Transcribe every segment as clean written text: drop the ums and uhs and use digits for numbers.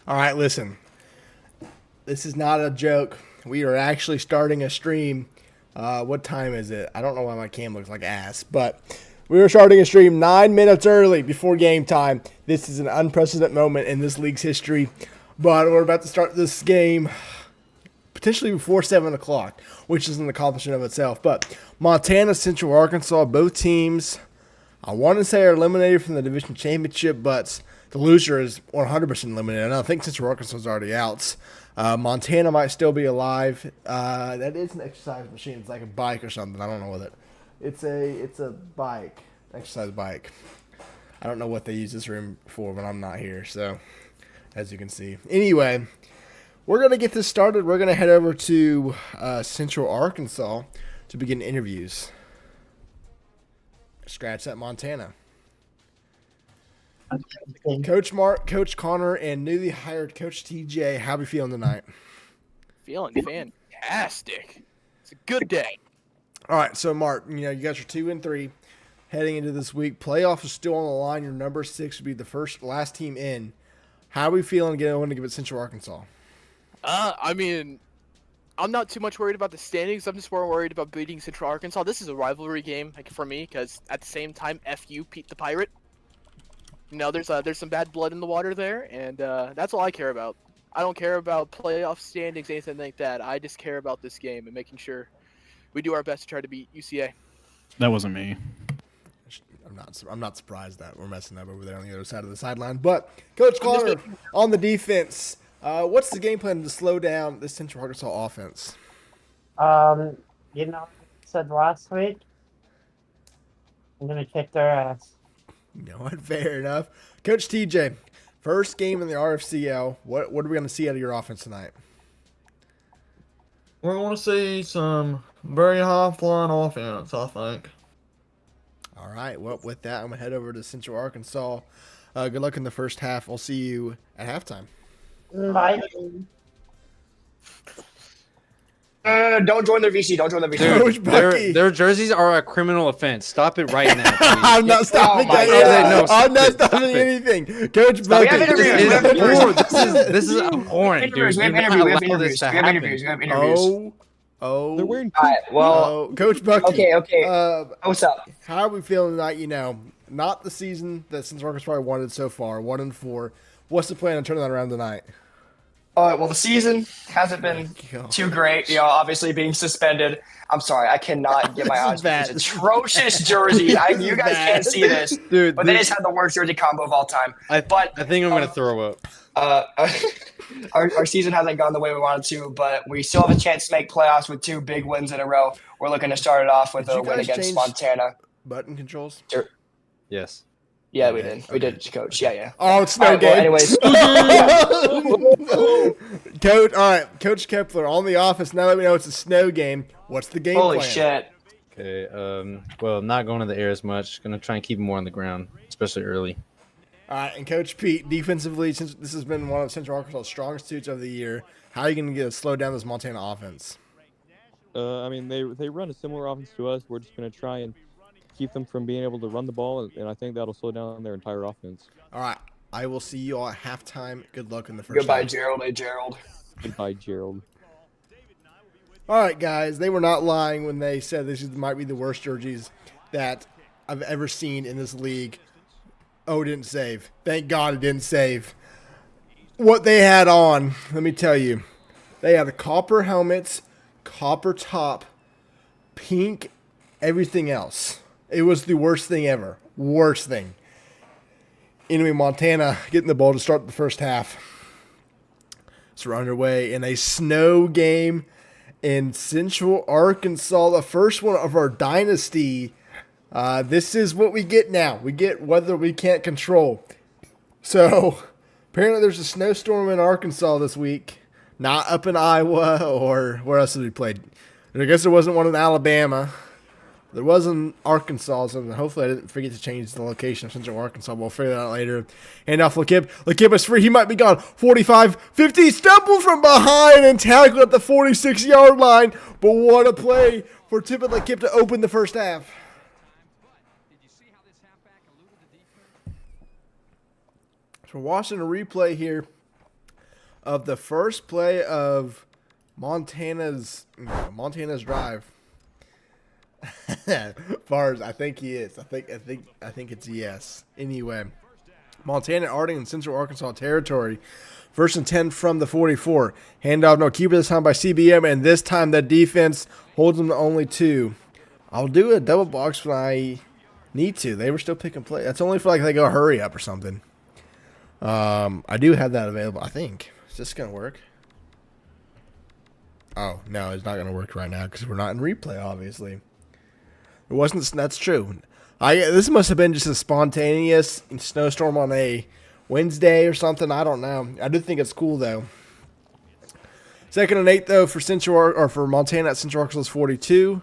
All right, listen. This is not a joke. We are actually starting a stream. What time is it? I don't know why my cam looks like ass, but we are starting a stream 9 minutes early before game time. This is an unprecedented moment in this league's history, but we're about to start this game potentially before 7 o'clock, which is an accomplishment of itself. But Montana, Central Arkansas, both teams, I want to say, are eliminated from the division championship, but the loser is 100% eliminated. And I think Central Arkansas is already out. Montana might still be alive. That is an exercise machine. It's like a bike or something. I don't know what it. It's a bike, exercise bike. I don't know what they use this room for when I'm not here. So, as you can see, anyway, we're gonna get this started. We're gonna head over to Central Arkansas to begin interviews. Scratch that, Montana. Coach Mark, Coach Connor, and newly hired Coach TJ. How are we feeling tonight? Feeling fantastic. It's a good day. All right, so Mark, you guys are 2-3 heading into this week. Playoff is still on the line. Your number 6 would be the last team in. How are we feeling going to give it Central Arkansas? I'm not too much worried about the standings. I'm just more worried about beating Central Arkansas. This is a rivalry game for me because at the same time, FU Pete the Pirate. There's some bad blood in the water there, and that's all I care about. I don't care about playoff standings, anything like that. I just care about this game and making sure we do our best to try to beat UCA. That wasn't me. I'm not surprised that we're messing up over there on the other side of the sideline. But Coach Connor, on the defense, what's the game plan to slow down this Central Arkansas offense? I said last week, I'm gonna kick their ass. You know what? Fair enough. Coach TJ, first game in the RFCL. What are we going to see out of your offense tonight? We're going to see some very high-flying offense, I think. All right. Well, with that, I'm going to head over to Central Arkansas. Good luck in the first half. I'll see you at halftime. Bye. Don't join their VC. Don't join their VC. Dude, their jerseys are a criminal offense. Stop it right now, please. I'm not stopping I'm not stopping anything. Coach Bucky. This is abhorrent, dude. We have interviews. We have interviews. Oh. They're wearing. All right. Well, Coach Bucky. Okay. What's up? How are we feeling tonight? Not the season that Central Arkansas wanted so far, 1-4. What's the plan on turning that around tonight? Well, the season hasn't been too great. Obviously being suspended. I'm sorry, I cannot get my eyes on this atrocious jersey. You guys can't see this, dude. But they just had the worst jersey combo of all time. I think I'm gonna throw up. Our season hasn't gone the way we wanted to, but we still have a chance to make playoffs with 2 big wins in a row. We're looking to start it off with a win against Montana. Button controls? Sure. Yes. Yeah, we did. Okay. We did, Coach. Yeah. Oh, it's no game. Well, anyways. Coach, all right. Coach Kepler, on the office, now that we know it's a snow game, what's the game Holy plan? Shit. Okay, well, not going to the air as much. Going to try and keep more on the ground, especially early. All right, and Coach Pete, defensively, since this has been one of Central Arkansas' strongest suits of the year, how are you going to slow down this Montana offense? They run a similar offense to us. We're just going to try and keep them from being able to run the ball, and I think that'll slow down their entire offense. All right. I will see you all at halftime. Good luck in the first Goodbye, half. Gerald. Hey, Gerald. Goodbye, Gerald. All right, guys. They were not lying when they said this might be the worst jerseys that I've ever seen in this league. Oh, it didn't save. Thank God it didn't save. What they had on, let me tell you. They had the copper helmets, copper top, pink, everything else. It was the worst thing ever. Worst thing. Anyway, Montana getting the ball to start the first half. So we're underway in a snow game in Central Arkansas, the first one of our dynasty. This is what we get now. We get weather we can't control. So apparently there's a snowstorm in Arkansas this week. Not up in Iowa or where else did we play? I guess there wasn't one in Alabama. There was in Arkansas, so hopefully I didn't forget to change the location of Central Arkansas. We'll figure that out later. Hand off Lakip. Lakip is free. He might be gone. 45, 50, stumbled from behind and tackled at the 46-yard line. But what a play for Tippett Lakip to open the first half. So we're watching a replay here. of the first play of Montana's drive. Fars, I think he is. I think it's yes. Anyway, Montana Arding in Central Arkansas territory. 1st and 10 from the 44. Handoff, no keeper this time by CBM, and this time the defense holds them to only 2. I'll do a double box when I need to. They were still picking play. That's only for like they go hurry up or something. I do have that available, I think. Is this going to work? Oh, no, it's not going to work right now because we're not in replay, obviously. It wasn't. That's true. This must have been just a spontaneous snowstorm on a Wednesday or something. I don't know. I do think it's cool though. 2nd and 8 though for Montana at Central Arkansas 42.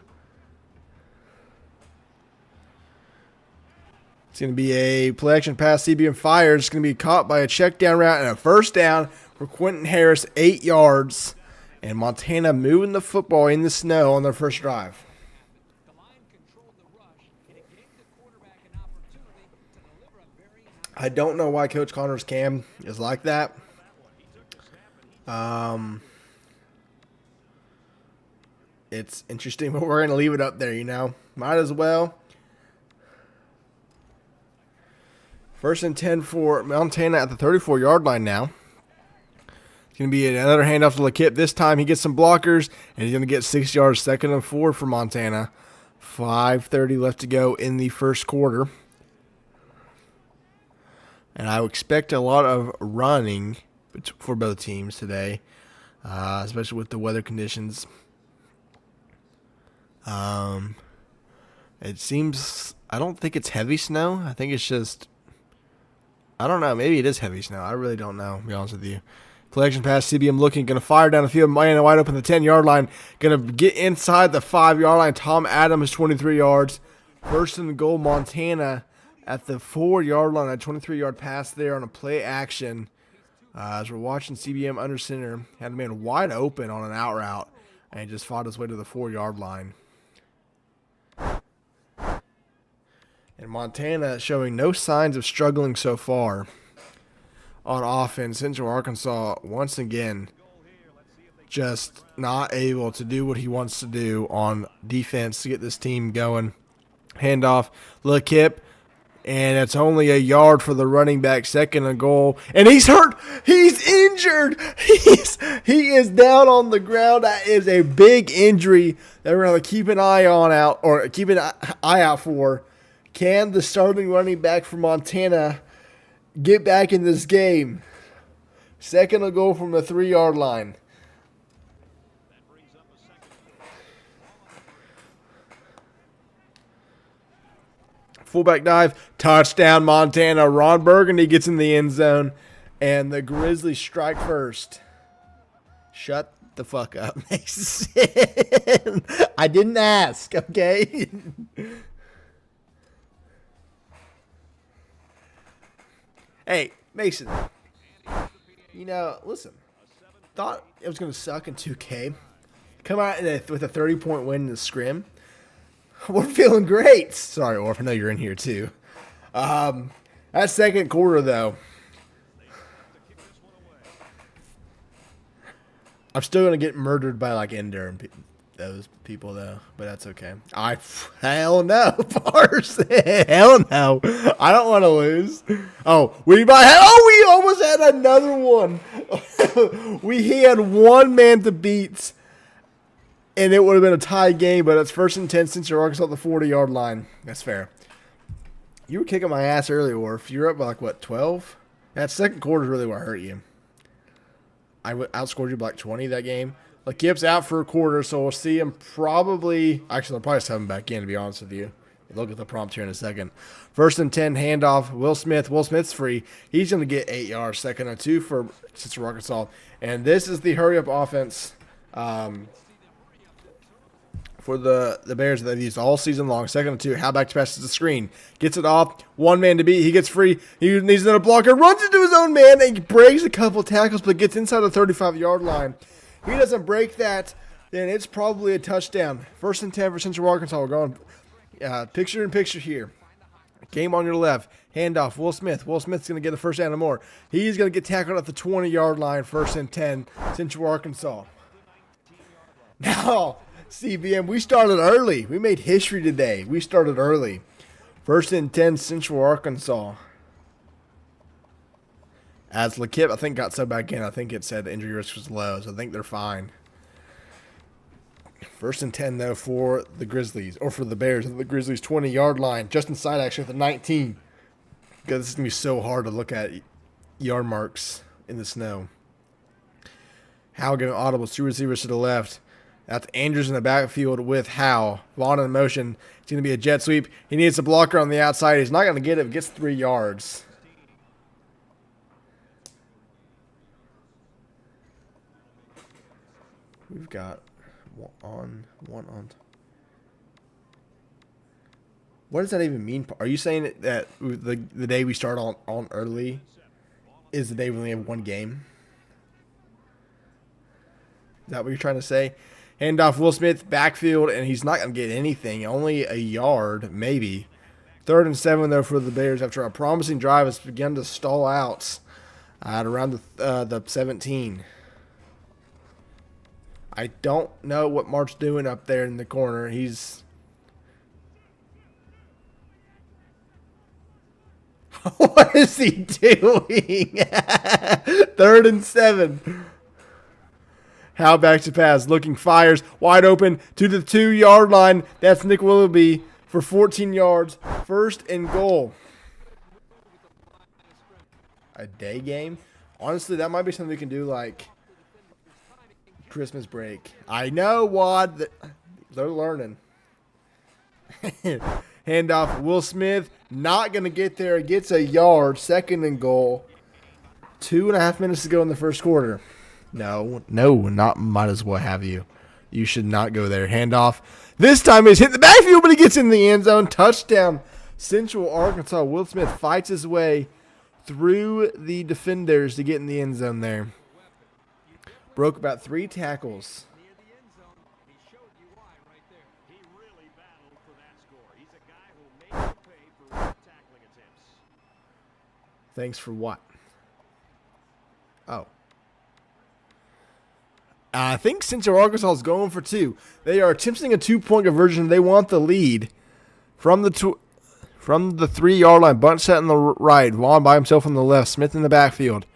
It's going to be a play action pass. CBM fires. It's going to be caught by a check down route and a first down for Quentin Harris, 8 yards, and Montana moving the football in the snow on their first drive. I don't know why Coach Connor's cam is like that. It's interesting, but we're going to leave it up there, you know. Might as well. 1st and 10 for Montana at the 34-yard line now. It's going to be another handoff to LeKip. This time he gets some blockers, and he's going to get 6 yards. 2nd and 4 for Montana. 5:30 left to go in the first quarter. And I would expect a lot of running for both teams today, especially with the weather conditions. It seems, I don't think it's heavy snow. I think it's just, I don't know. Maybe it is heavy snow. I really don't know, to be honest with you. Collection pass, CBM looking, going to fire down the field. Miami wide open the 10-yard line. Going to get inside the 5-yard line. Tom Adams, 23 yards. 1st and goal, Montana at the 4-yard line. A 23-yard pass there on a play action. As we're watching CBM under center. Had a man wide open on an out route. And he just fought his way to the 4-yard line. And Montana showing no signs of struggling so far on offense. Central Arkansas, once again, just not able to do what he wants to do on defense to get this team going. Handoff, LeKip, and it's only a yard for the running back. 2nd and goal, and he's hurt. He's injured. He is down on the ground. That is a big injury that we're going to keep an eye out for. Can the starting running back for Montana get back in this game? 2nd and goal from the 3-yard line. Fullback dive, touchdown Montana. Ron Burgundy gets in the end zone, and the Grizzlies strike first. Shut the fuck up, Mason. I didn't ask, okay? Hey, Mason, you know, listen, thought it was going to suck in 2K. Come out with a 30-point win in the scrim. We're feeling great. Sorry, Orf, I know you're in here too. That 2nd quarter, though, I'm still going to get murdered by, like, Ender and those people, though, but that's okay. Hell no, Bars. Hell no. I don't want to lose. We almost had another one. He had one man to beat, and it would have been a tie game, but it's 1st and 10 since you're Arkansas at the 40-yard line. That's fair. You were kicking my ass earlier, Orf. You were up by, like, what, 12? That 2nd quarter is really what hurt you. I outscored you by, like, 20 that game. LeKip's out for a quarter, so we'll see him probably – actually, they'll probably just have him back in, to be honest with you. Look at the prompt here in a second. 1st and 10, handoff, Will Smith. Will Smith's free. He's going to get 8 yards. 2nd and 2 for Central Arkansas. And this is the hurry-up offense for the Bears that they've used all season long. 2nd and 2, halfback passes the screen. Gets it off. One man to beat. He gets free. He needs another blocker. Runs into his own man and breaks a couple tackles, but gets inside the 35-yard line. If he doesn't break that, then it's probably a touchdown. 1st and 10 for Central Arkansas. We're going picture in picture here. Game on your left. Handoff. Will Smith. Will Smith's going to get a first down and more. He's going to get tackled at the 20-yard line. 1st and 10. Central Arkansas. Now, CBM, we started early. We made history today. We started early. 1st and 10. Central Arkansas. As LeKip, I think, got subbed back in. I think it said injury risk was low, so I think they're fine. 1st and 10, though, for the Grizzlies, or for the Bears at the Grizzlies' 20-yard line. Just inside, actually, at the 19. Because this is going to be so hard to look at yard marks in the snow. Howe giving audibles, 2 receivers to the left. That's Andrews in the backfield with Howe. Vaughn in motion. It's going to be a jet sweep. He needs a blocker on the outside. He's not going to get it. It gets 3 yards. We've got one on. What does that even mean? Are you saying that the day we start on early is the day we only have 1 game? Is that what you're trying to say? Handoff, Will Smith, backfield, and he's not going to get anything. Only a yard, maybe. 3rd and 7, though, for the Bears after a promising drive has begun to stall out at around the 17. I don't know what Mark's doing up there in the corner. He's... What is he doing? 3rd and 7. Howe back to pass. Looking, fires. Wide open to the 2-yard line. That's Nick Willoughby for 14 yards. 1st and goal. A day game? Honestly, that might be something we can do like Christmas break. I know, Wad. They're learning. Handoff, Will Smith. Not going to get there. Gets a yard. 2nd and goal. 2.5 minutes to go in the first quarter. No, not might as well have you. You should not go there. Handoff. This time he's hit the backfield, but he gets in the end zone. Touchdown. Central Arkansas. Will Smith fights his way through the defenders to get in the end zone there. Broke about 3 tackles. Thanks for what? Oh. I think Central Arkansas is going for 2. They are attempting a 2-point conversion. They want the lead from the 3-yard line. Bunt set on the right. Vaughn by himself on the left. Smith in the backfield.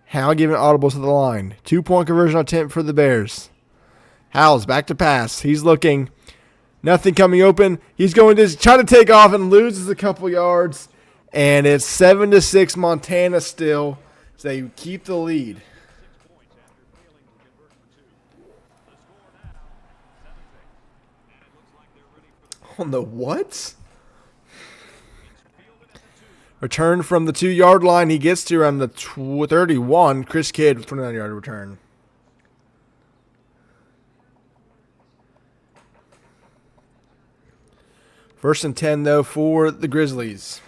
Howe giving audibles to the line. 2-point conversion attempt for the Bears. Howell's back to pass. He's looking. Nothing coming open. He's going to try to take off and loses a couple yards. And it's 7-6 Montana still. So they keep the lead. On the what? Return from the 2-yard line. He gets to around the 31. Chris Kidd with 29-yard return. First and 10, though, for the Grizzlies.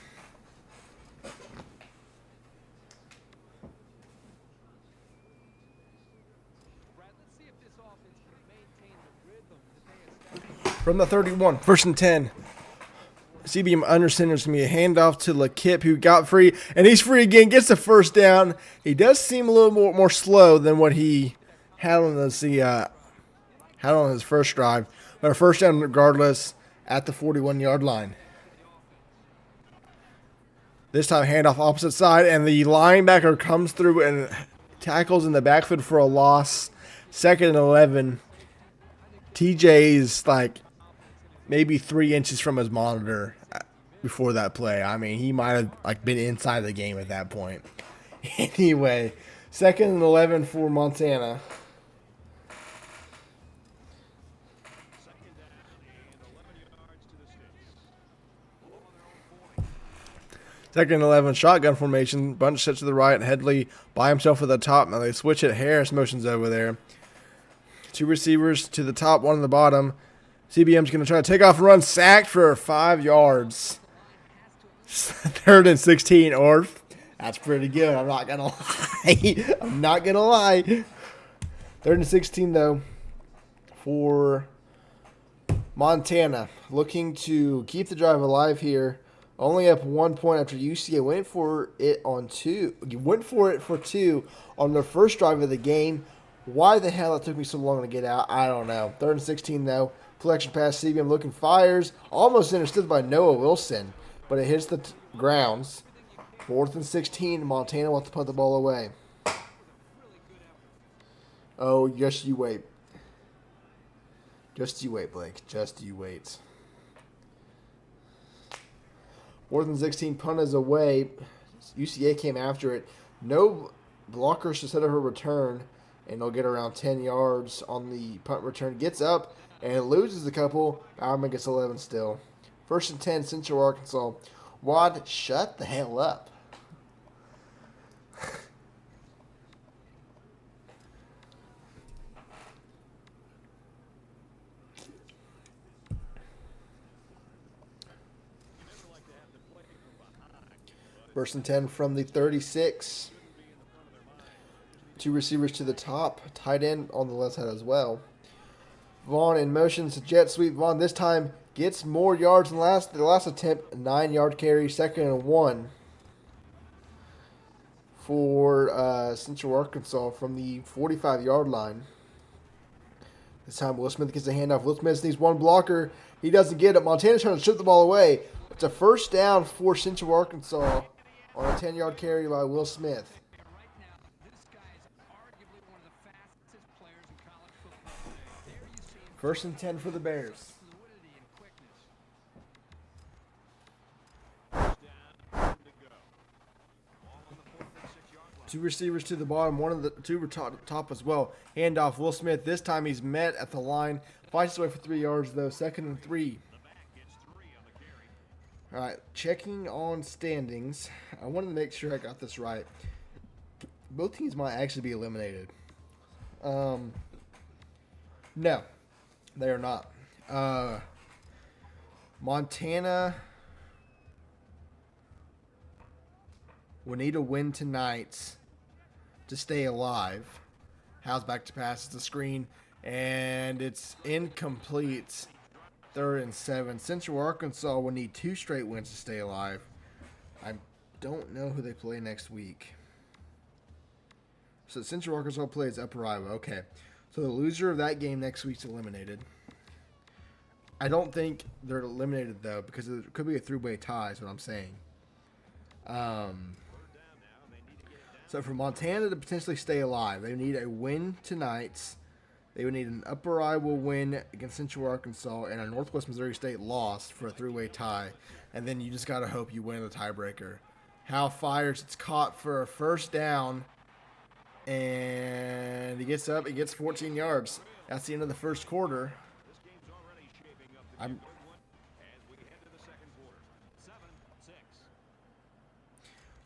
From the 31, 1st and 10. CBM under center is going to be a handoff to LeKip, who got free, and he's free again, gets the first down. He does seem a little more slow than what he had on his first drive, but a first down regardless at the 41-yard line. This time handoff opposite side, and the linebacker comes through and tackles in the backfield for a loss. 2nd and 11. TJ's like maybe 3 inches from his monitor before that play. I mean, he might have like been inside the game at that point. Anyway, 2nd and 11 for Montana. Second and 11, shotgun formation. Bunch set to the right. Headley by himself at the top. Now they switch it. Harris motions over there. 2 receivers to the top, 1 on the bottom. CBM's going to try to take off and run. Sacked for 5 yards. 3rd and 16, Orf. That's pretty good. I'm not going to lie. I'm not going to lie. 3rd and 16, though, for Montana. Looking to keep the drive alive here Only up 1 point after UCA went for it for two on their first drive of the game. Why the hell it took me so long to get out, I don't know. 3rd and 16 though. Collection pass, CBM looking, fires. Almost intercepted by Noah Wilson, but it hits the grounds. 4th and 16. Montana wants to put the ball away. Oh, just you wait. Just you wait, Blake. Just you wait. 4th and 16, punt is away. UCA came after it. No blockers to set up her return, and they'll get around 10 yards on the punt return. Gets up and loses a couple. Bowerman gets 11 still. 1st and 10, Central Arkansas. Wad, shut the hell up. First and 10 from the 36. 2 receivers to the top. Tight end on the left side as well. Vaughn in motion. It's a jet sweep. Vaughn this time gets more yards than the last attempt. 9-yard carry. 2nd and 1 for Central Arkansas from the 45-yard line. This time Will Smith gets a handoff. Will Smith needs one blocker. He doesn't get it. Montana's trying to strip the ball away. It's a first down for Central Arkansas on a 10-yard carry by Will Smith. First and 10 for the Bears. Two receivers to the bottom, one of the two were top as well. Handoff, Will Smith. This time he's met at the line. Fights his way for 3 yards, though. 2nd and 3. All right, checking on standings. I wanted to make sure I got this right. Both teams might actually be eliminated. No, they are not. Montana will need a win tonight to stay alive. How's back to pass? It's a screen, and it's incomplete. 3rd and 7. Central Arkansas will need 2 straight wins to stay alive. I don't know who they play next week. So Central Arkansas plays Upper Iowa. Okay. So the loser of that game next week's eliminated. I don't think they're eliminated, though, because it could be a three-way tie is what I'm saying. So for Montana to potentially stay alive, they need a win tonight. They would need an Upper Iowa win against Central Arkansas and a Northwest Missouri State loss for a three-way tie. And then you just got to hope you win the tiebreaker. Hal fires. It's caught for a first down. And he gets up. He gets 14 yards. That's the end of the first quarter.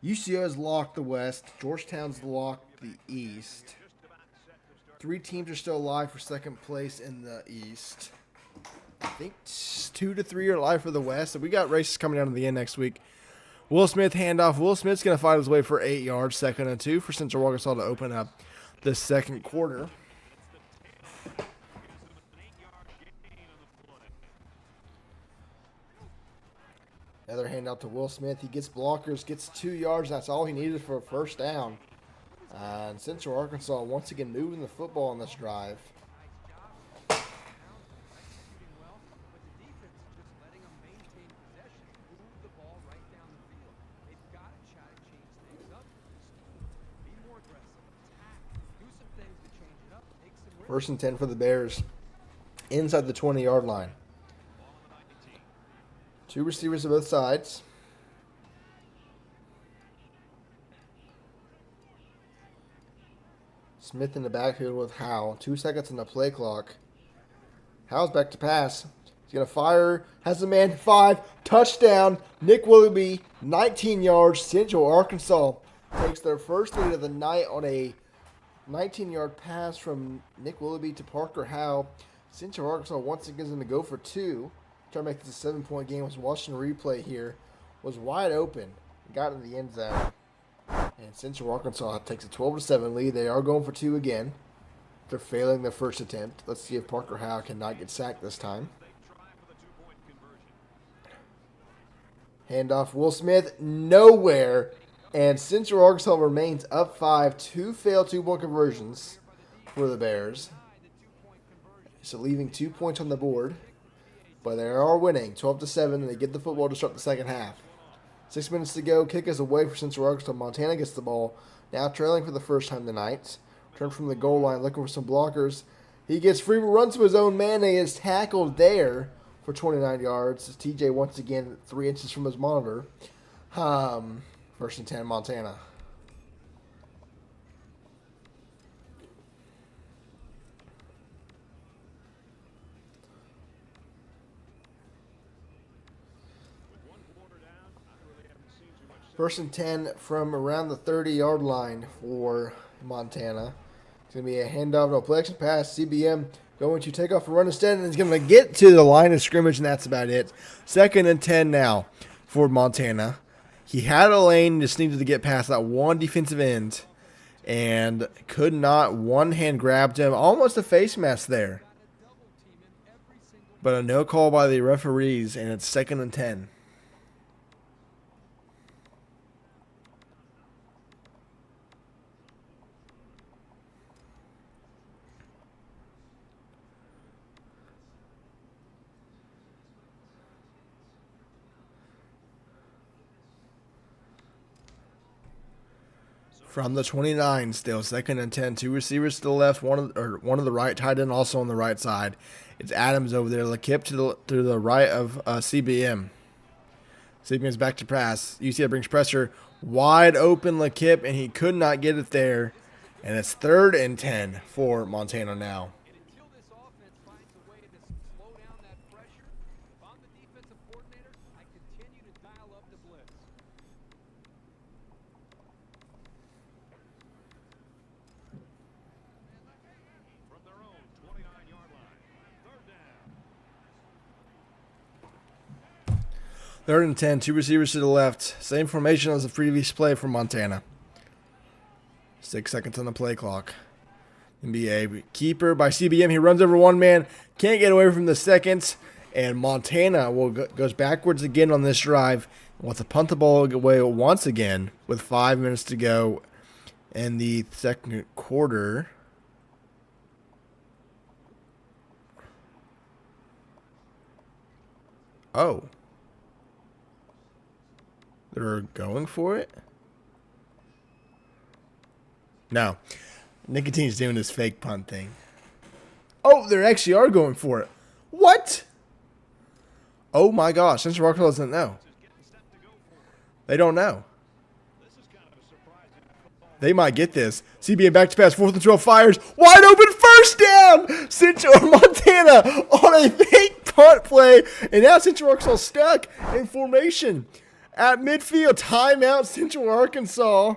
UCO's locked the West. Georgetown's locked the East. 3 teams are still alive for second place in the East. I think 2 to 3 are alive for the West. So we got races coming down to the end next week. Will Smith handoff. Will Smith's going to fight his way for 8 yards. 2nd and 2 for Central Arkansas to open up the second quarter. Another handoff to Will Smith. He gets blockers, gets 2 yards. That's all he needed for a first down. And Central Arkansas once again moving the football on this drive. First and 10 for the Bears. Inside the 20-yard line. 2 receivers on both sides. Smith in the backfield with Howe. 2 seconds on the play clock. Howe's back to pass. He's going to fire. Has a man. 5. Touchdown. Nick Willoughby. 19 yards. Central Arkansas takes their first lead of the night on a 19-yard pass from Nick Willoughby to Parker Howe. Central Arkansas once again is going to go for 2. Trying to make this a 7-point game. Was watching the replay here. Was wide open. Got in the end zone. And Central Arkansas takes a 12-7 lead. They are going for 2 again. They're failing their first attempt. Let's see if Parker Howe cannot get sacked this time. Handoff, Will Smith, nowhere. And Central Arkansas remains up 5. 2 failed 2-point conversions for the Bears. So leaving 2 points on the board. But they are winning 12-7, and they get the football to start the second half. 6 minutes to go. Kick is away for Central Arkansas. Montana gets the ball. Now trailing for the first time tonight. Turn from the goal line, looking for some blockers. He gets free, runs to his own man, and he is tackled there for 29 yards. TJ once again 3 inches from his monitor. First and 10, Montana. First and 10 from around the 30-yard line for Montana. It's going to be a handoff, no play action pass. CBM going to take off a run instead, and he's going to get to the line of scrimmage, and that's about it. Second and 10 now for Montana. He had a lane, just needed to get past that one defensive end, and could not. One hand grabbed him, almost a face mask there. But a no call by the referees, and it's second and 10. From the 29 still, second and 10. 2 receivers to the left, one of the right, tight end also on the right side. It's Adams over there. LeKip to the right of CBM. CBM's back to pass. UCF brings pressure. Wide open LeKip, and he could not get it there. And it's third and 10 for Montana now. Third and 10, 2 receivers to the left. Same formation as the previous play from Montana. 6 seconds on the play clock. NBA keeper by CBM. He runs over one man. Can't get away from the seconds. And Montana goes backwards again on this drive. Wants to punt the ball away once again with 5 minutes to go in the second quarter. Oh. They're going for it? No. Nicotine's doing this fake punt thing. Oh, they actually are going for it. What? Oh my gosh. Central Arkansas doesn't know. They don't know. They might get this. CBM back to pass. 4th and 12 fires. Wide open first down. Central Montana on a fake punt play. And now Central Arkansas stuck in formation. At midfield, timeout, Central Arkansas.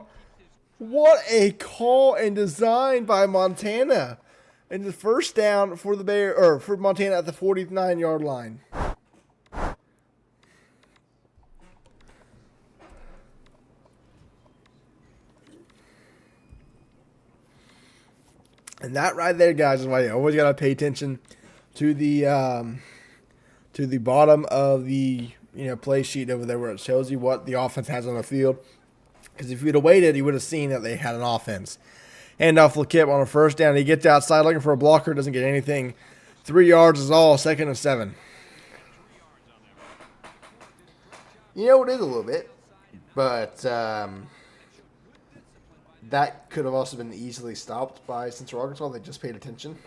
What a call and design by Montana. And the first down for for Montana at the 49-yard line. And that right there, guys, is why you always gotta pay attention to the bottom of the play sheet over there where it shows you what the offense has on the field. Because if you'd have waited, you would have seen that they had an offense. Handoff LeKip on a first down. He gets outside looking for a blocker. Doesn't get anything. 3 yards is all. Second and 7. It is a little bit. But that could have also been easily stopped by Central Arkansas. They just paid attention.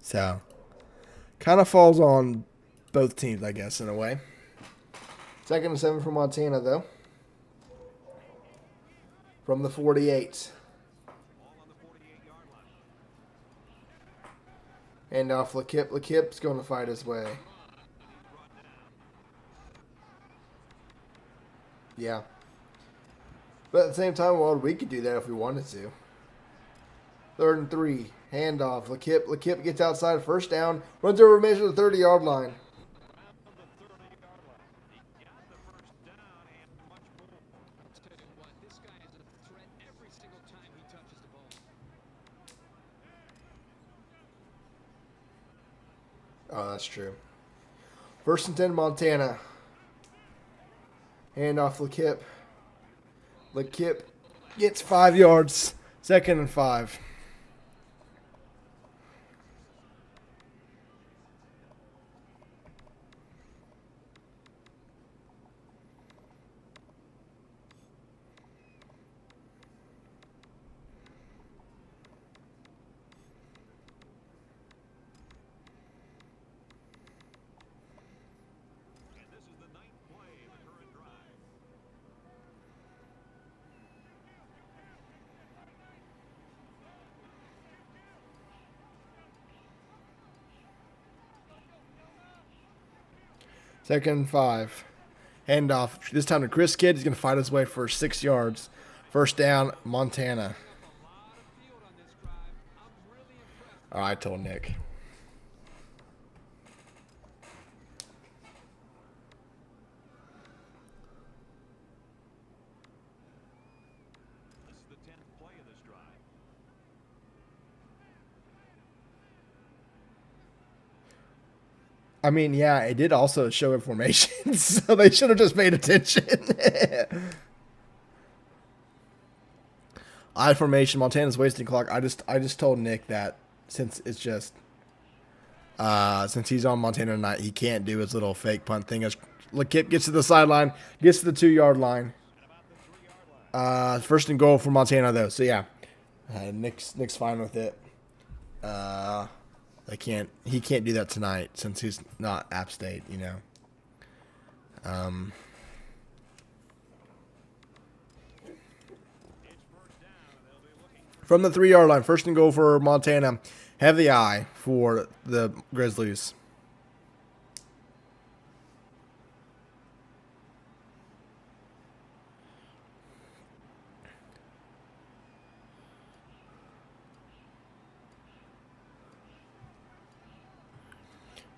So, kind of falls on both teams, I guess, in a way. Second and 7 for Montana, though. From the 48. And off LeKip. LeKip's going to fight his way. Yeah. But at the same time, well, we could do that if we wanted to. 3rd and 3. Handoff. LeKip gets outside. First down. Runs over a measure to the 30-yard line. Oh, that's true. 1st and 10, Montana. Hand off LeKip. LeKip gets 5 yards. 2nd and 5. Second and 5. Handoff. This time to Chris Kidd. He's going to fight his way for 6 yards. 1st down, Montana. All right, I told Nick. I mean, yeah, it did also show information, so they should have just paid attention. I formation. Montana's wasting clock. I just told Nick that since it's just since he's on Montana tonight, he can't do his little fake punt thing. As LeKip gets to the sideline, gets to the 2-yard line. 1st and goal for Montana though. So yeah, Nick's fine with it. He can't do that tonight since he's not App State, you know. From the 3-yard line, 1st and goal for Montana. Have the eye for the Grizzlies.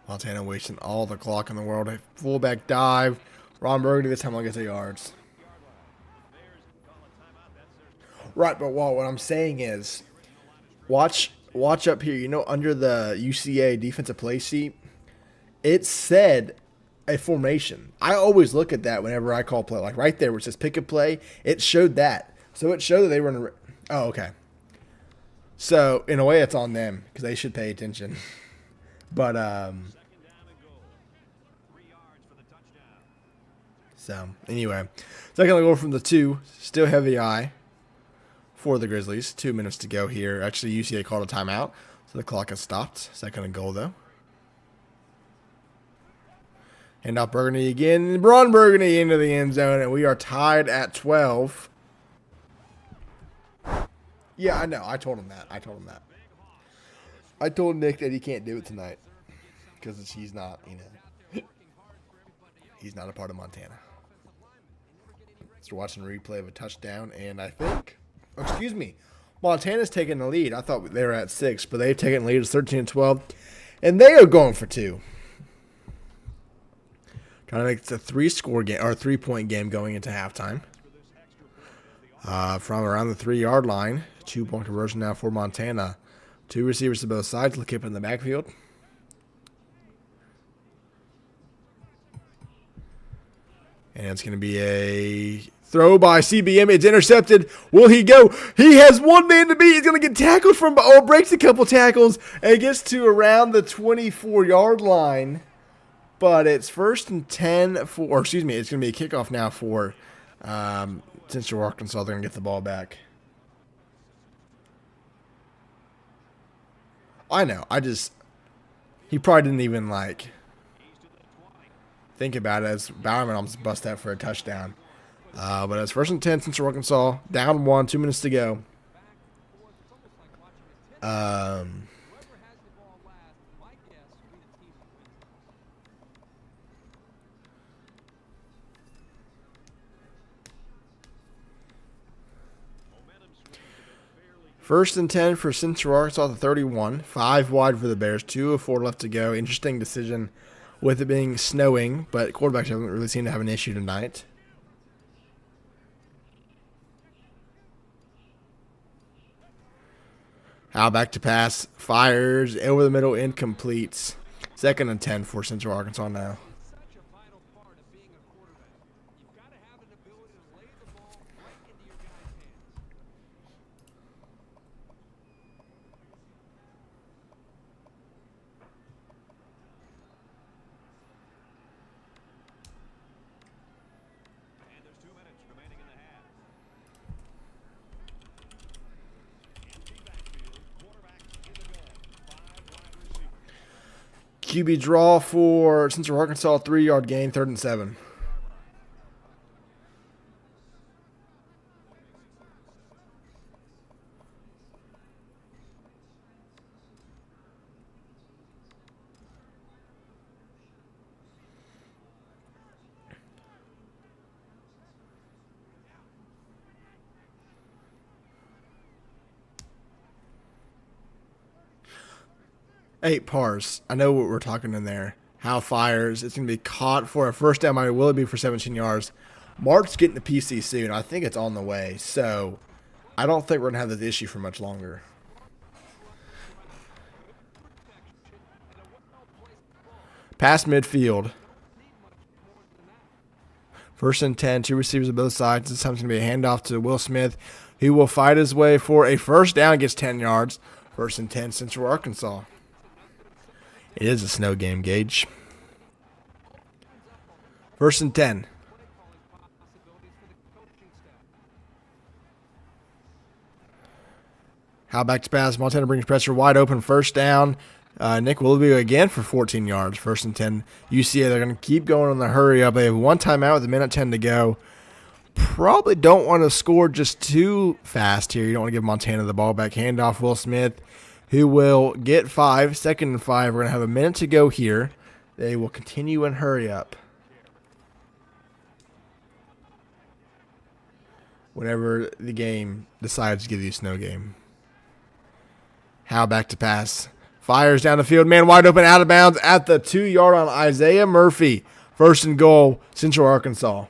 Montana wasting all the clock in the world. A fullback dive. Ron Burgundy this time will get the yards. Right, but what I'm saying is, watch up here. You know, under the UCA defensive play sheet, it said a formation. I always look at that whenever I call play. Like right there where it says pick a play, it showed that. So it showed that they were in a... Oh, okay. So, in a way, it's on them because they should pay attention. But, so, anyway. Second goal from the 2. Still heavy eye for the Grizzlies. 2 minutes to go here. Actually, UCA called a timeout, so the clock has stopped. Second and goal, though. Hand off Burgundy again. Ron Burgundy into the end zone, and we are tied at 12. Yeah, I know. I told him that. I told Nick that he can't do it tonight because he's not, you know, he's not a part of Montana. So we're watching a replay of a touchdown, and I think, excuse me, Montana's taking the lead. I thought they were at 6, but they've taken the lead. It's 13-12, and they are going for 2. Trying to make it a 3-score game or a 3-point game going into halftime. From around the 3-yard line, 2-point conversion now for Montana. 2 receivers to both sides. LeKip in the backfield. And it's going to be a throw by CBM. It's intercepted. Will he go? He has one man to beat. He's going to get tackled from, breaks a couple tackles and gets to around the 24-yard line. But it's 1st and 10 for, or excuse me, it's going to be a kickoff now for Central Arkansas. They're going to get the ball back. I know. He probably didn't even, think about it as Bowerman almost bust that for a touchdown. But it's 1st and 10 Central Arkansas. Down 1, 2 minutes to go. First and 10 for Central Arkansas, the 31. 5 wide for the Bears. 2 of 4 left to go. Interesting decision with it being snowing, but quarterbacks haven't really seemed to have an issue tonight. How back to pass. Fires over the middle, incompletes. 2nd and 10 for Central Arkansas now. QB draw for Central Arkansas, 3-yard gain, 3rd and 7. Eight pars. I know what we're talking in there. How fires. It's going to be caught for a first down. Will it be for 17 yards? Mark's getting the PC soon. I think it's on the way. So I don't think we're going to have this issue for much longer. Past midfield. 1st and 10. 2 receivers on both sides. This time's going to be a handoff to Will Smith, who will fight his way for a first down. Gets 10 yards. 1st and 10, Central Arkansas. It is a snow game, Gage. 1st and 10. How back to pass. Montana brings pressure wide open. First down. Nick Willoughby again for 14 yards. 1st and 10. UCA, they're going to keep going on the hurry up. They have one timeout with 1:10 to go. Probably don't want to score just too fast here. You don't want to give Montana the ball back. Handoff Will Smith, who will get 5. 2nd and 5. We're going to have a minute to go here. They will continue and hurry up. Whenever the game decides to give you a snow game. How back to pass. Fires down the field. Man wide open, out of bounds at the 2-yard on Isaiah Murphy. 1st and goal, Central Arkansas.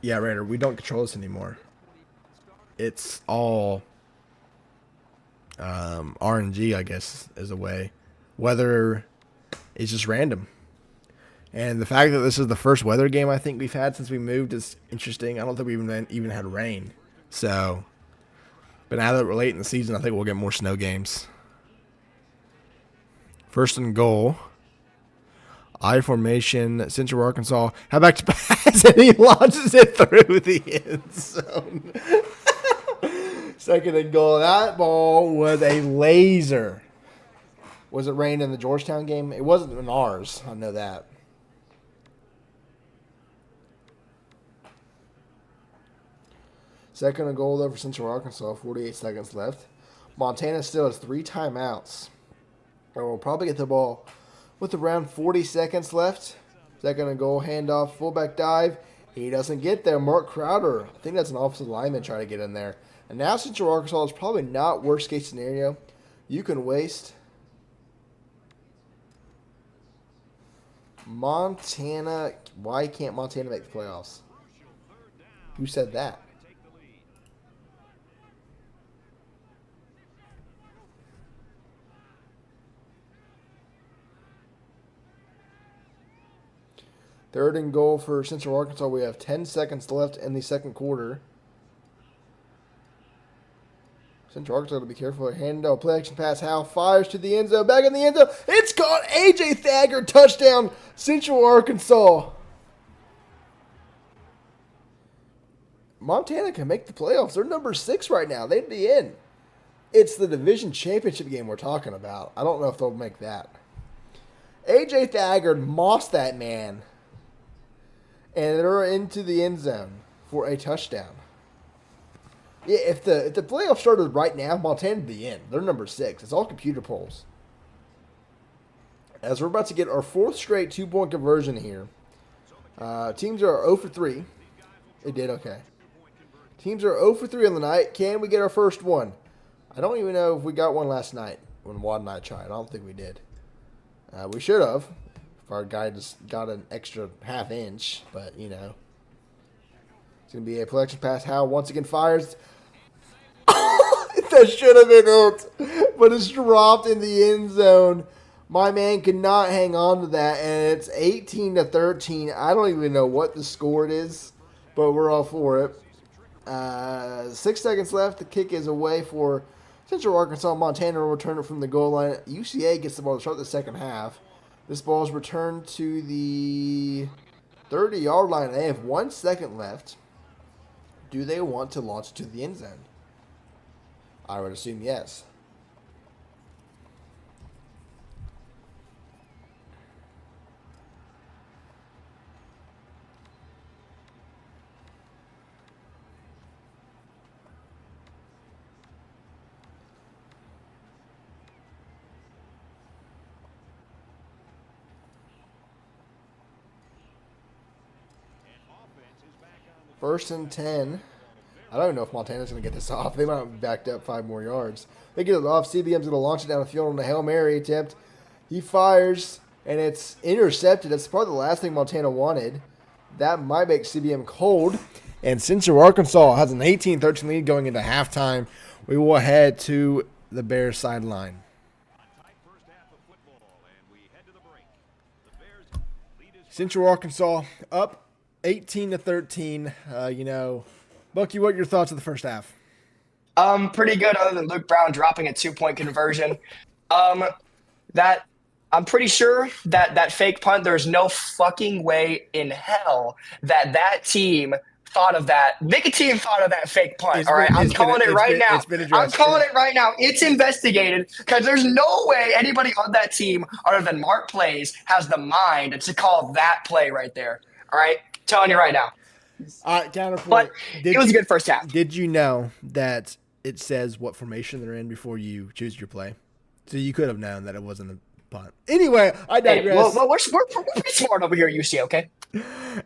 Yeah, Raider, we don't control this anymore. It's all RNG, I guess, is a way. Weather is just random. And the fact that this is the first weather game I think we've had since we moved is interesting. I don't think we even had rain. So, but now that we're late in the season, I think we'll get more snow games. 1st and goal. I formation, Central Arkansas. How about to pass? And he launches it through the end zone. 2nd and goal. That ball was a laser. Was it rain in the Georgetown game? It wasn't in ours. I know that. Second and goal though for Central Arkansas. 48 seconds left. Montana still has 3 timeouts. And we'll probably get the ball with around 40 seconds left. 2nd and goal, handoff, fullback dive. He doesn't get there. Mark Crowder, I think that's an offensive lineman trying to get in there. And now Central Arkansas is probably not worst case scenario. You can waste Montana. Why can't Montana make the playoffs? Who said that? Third and goal for Central Arkansas. We have 10 seconds left in the second quarter. Central Arkansas to be careful. Handoff, play action pass. Howe fires to the end zone. Back in the end zone. It's caught. A.J. Thacker, touchdown. Central Arkansas. Montana can make the playoffs. They're number 6 right now. They'd be in. It's the division championship game we're talking about. I don't know if they'll make that. A.J. Thacker mossed that man. And they're into the end zone for a touchdown. Yeah, if the playoffs started right now, Montana would be in. They're number 6. It's all computer polls. As we're about to get our 4th straight 2-point conversion here. Teams are 0 for 3. It did okay. Teams are 0 for 3 on the night. Can we get our first one? I don't even know if we got one last night when Wad and I tried. I don't think we did. We should have. If our guy just got an extra half inch, but you know. It's going to be a play action pass. Howe once again fires. The That should have been it, but it's dropped in the end zone. My man could not hang on to that, and it's 18-13. I don't even know what the score it is, but we're all for it. 6 seconds left. The kick is away for Central Arkansas. Montana will return it from the goal line. UCA gets the ball to start the second half. This ball is returned to the 30-yard line. They have 1 second left. Do they want to launch it to the end zone? I would assume yes. First and 10. I don't know if Montana's going to get this off. They might have backed up 5 more yards. They get it off. CBM's going to launch it down the field on a Hail Mary attempt. He fires, and it's intercepted. That's probably the last thing Montana wanted. That might make CBM cold. And Central Arkansas has an 18-13 lead going into halftime. We will head to the Bears sideline. Central Arkansas up 18-13. Bucky, what are your thoughts of the first half? Pretty good, other than Luke Brown dropping a 2-point conversion. That I'm pretty sure that fake punt. There's no fucking way in hell that team thought of that. Nicotine thought of that fake punt. All right, I'm calling it right now. I'm calling it right now. It's investigated because there's no way anybody on that team, other than Mark Plays, has the mind to call that play right there. All right, telling you right now. Counterpoint. But it was a good first half. Did you know that it says what formation they're in before you choose your play? So you could have known that it wasn't a punt. Anyway, I digress. Well, we're pretty smart over here at UC, okay?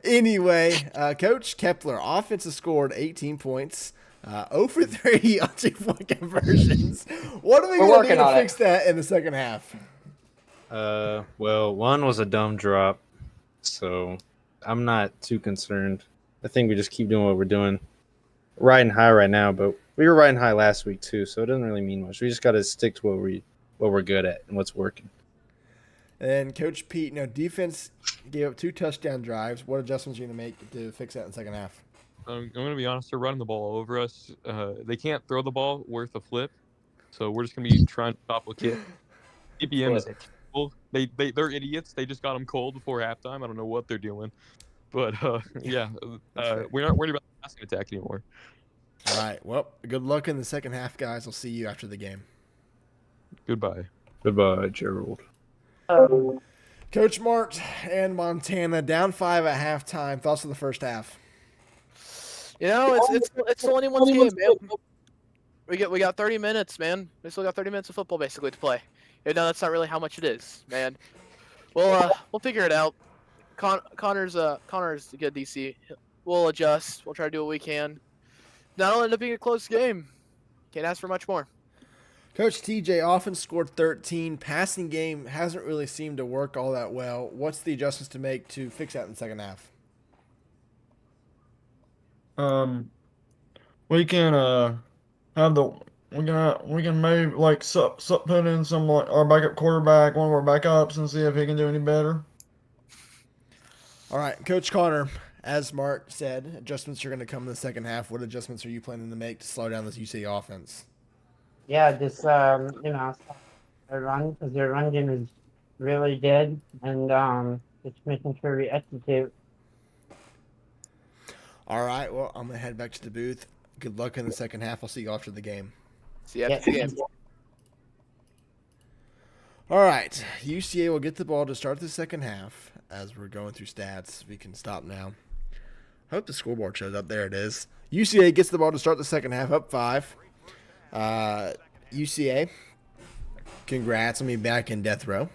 Anyway, Coach Kepler, offensive scored 18 points, 0 for 3 on 2-point conversions. What are we going to do to fix that in the second half? Well, one was a dumb drop, so I'm not too concerned. I think we just keep doing what we're doing. Riding high right now, but we were riding high last week too, so it doesn't really mean much. We just got to stick to what we're good at and what's working. And Coach Pete, defense gave up 2 touchdown drives. What adjustments are you going to make to fix that in the second half? I'm going to be honest. They're running the ball over us. They can't throw the ball worth a flip, so we're just going to be trying to stop a kick. CBM is cold. They're idiots. They just got them cold before halftime. I don't know what they're doing. But, we're not worried about the passing attack anymore. All right. Well, good luck in the second half, guys. I'll see you after the game. Goodbye. Goodbye, Gerald. Coach Mart and Montana down 5 at halftime. Thoughts of the first half? It's still anyone's game, man. We got 30 minutes, man. We still got 30 minutes of football basically to play. That's not really how much it is, man. We'll figure it out. Connor's a good DC. We'll adjust. We'll try to do what we can. That'll end up being a close game. Can't ask for much more. Coach TJ often scored 13. Passing game hasn't really seemed to work all that well. What's the adjustments to make to fix that in the second half? We can we can maybe put in some our backup quarterback, one of our backups, and see if he can do any better. All right, Coach Connor, as Mart said, adjustments are going to come in the second half. What adjustments are you planning to make to slow down this UC offense? Yeah, just stop their run, because their run game is really good, and just making sure we execute. All right, well, I'm going to head back to the booth. Good luck in the second half. I'll see you after the game. See you after the game. All right, UCA will get the ball to start the second half. As we're going through stats, we can stop now. I hope the scoreboard shows up. There it is. UCA gets the ball to start the second half, up 5. UCA, congrats on being back in death row.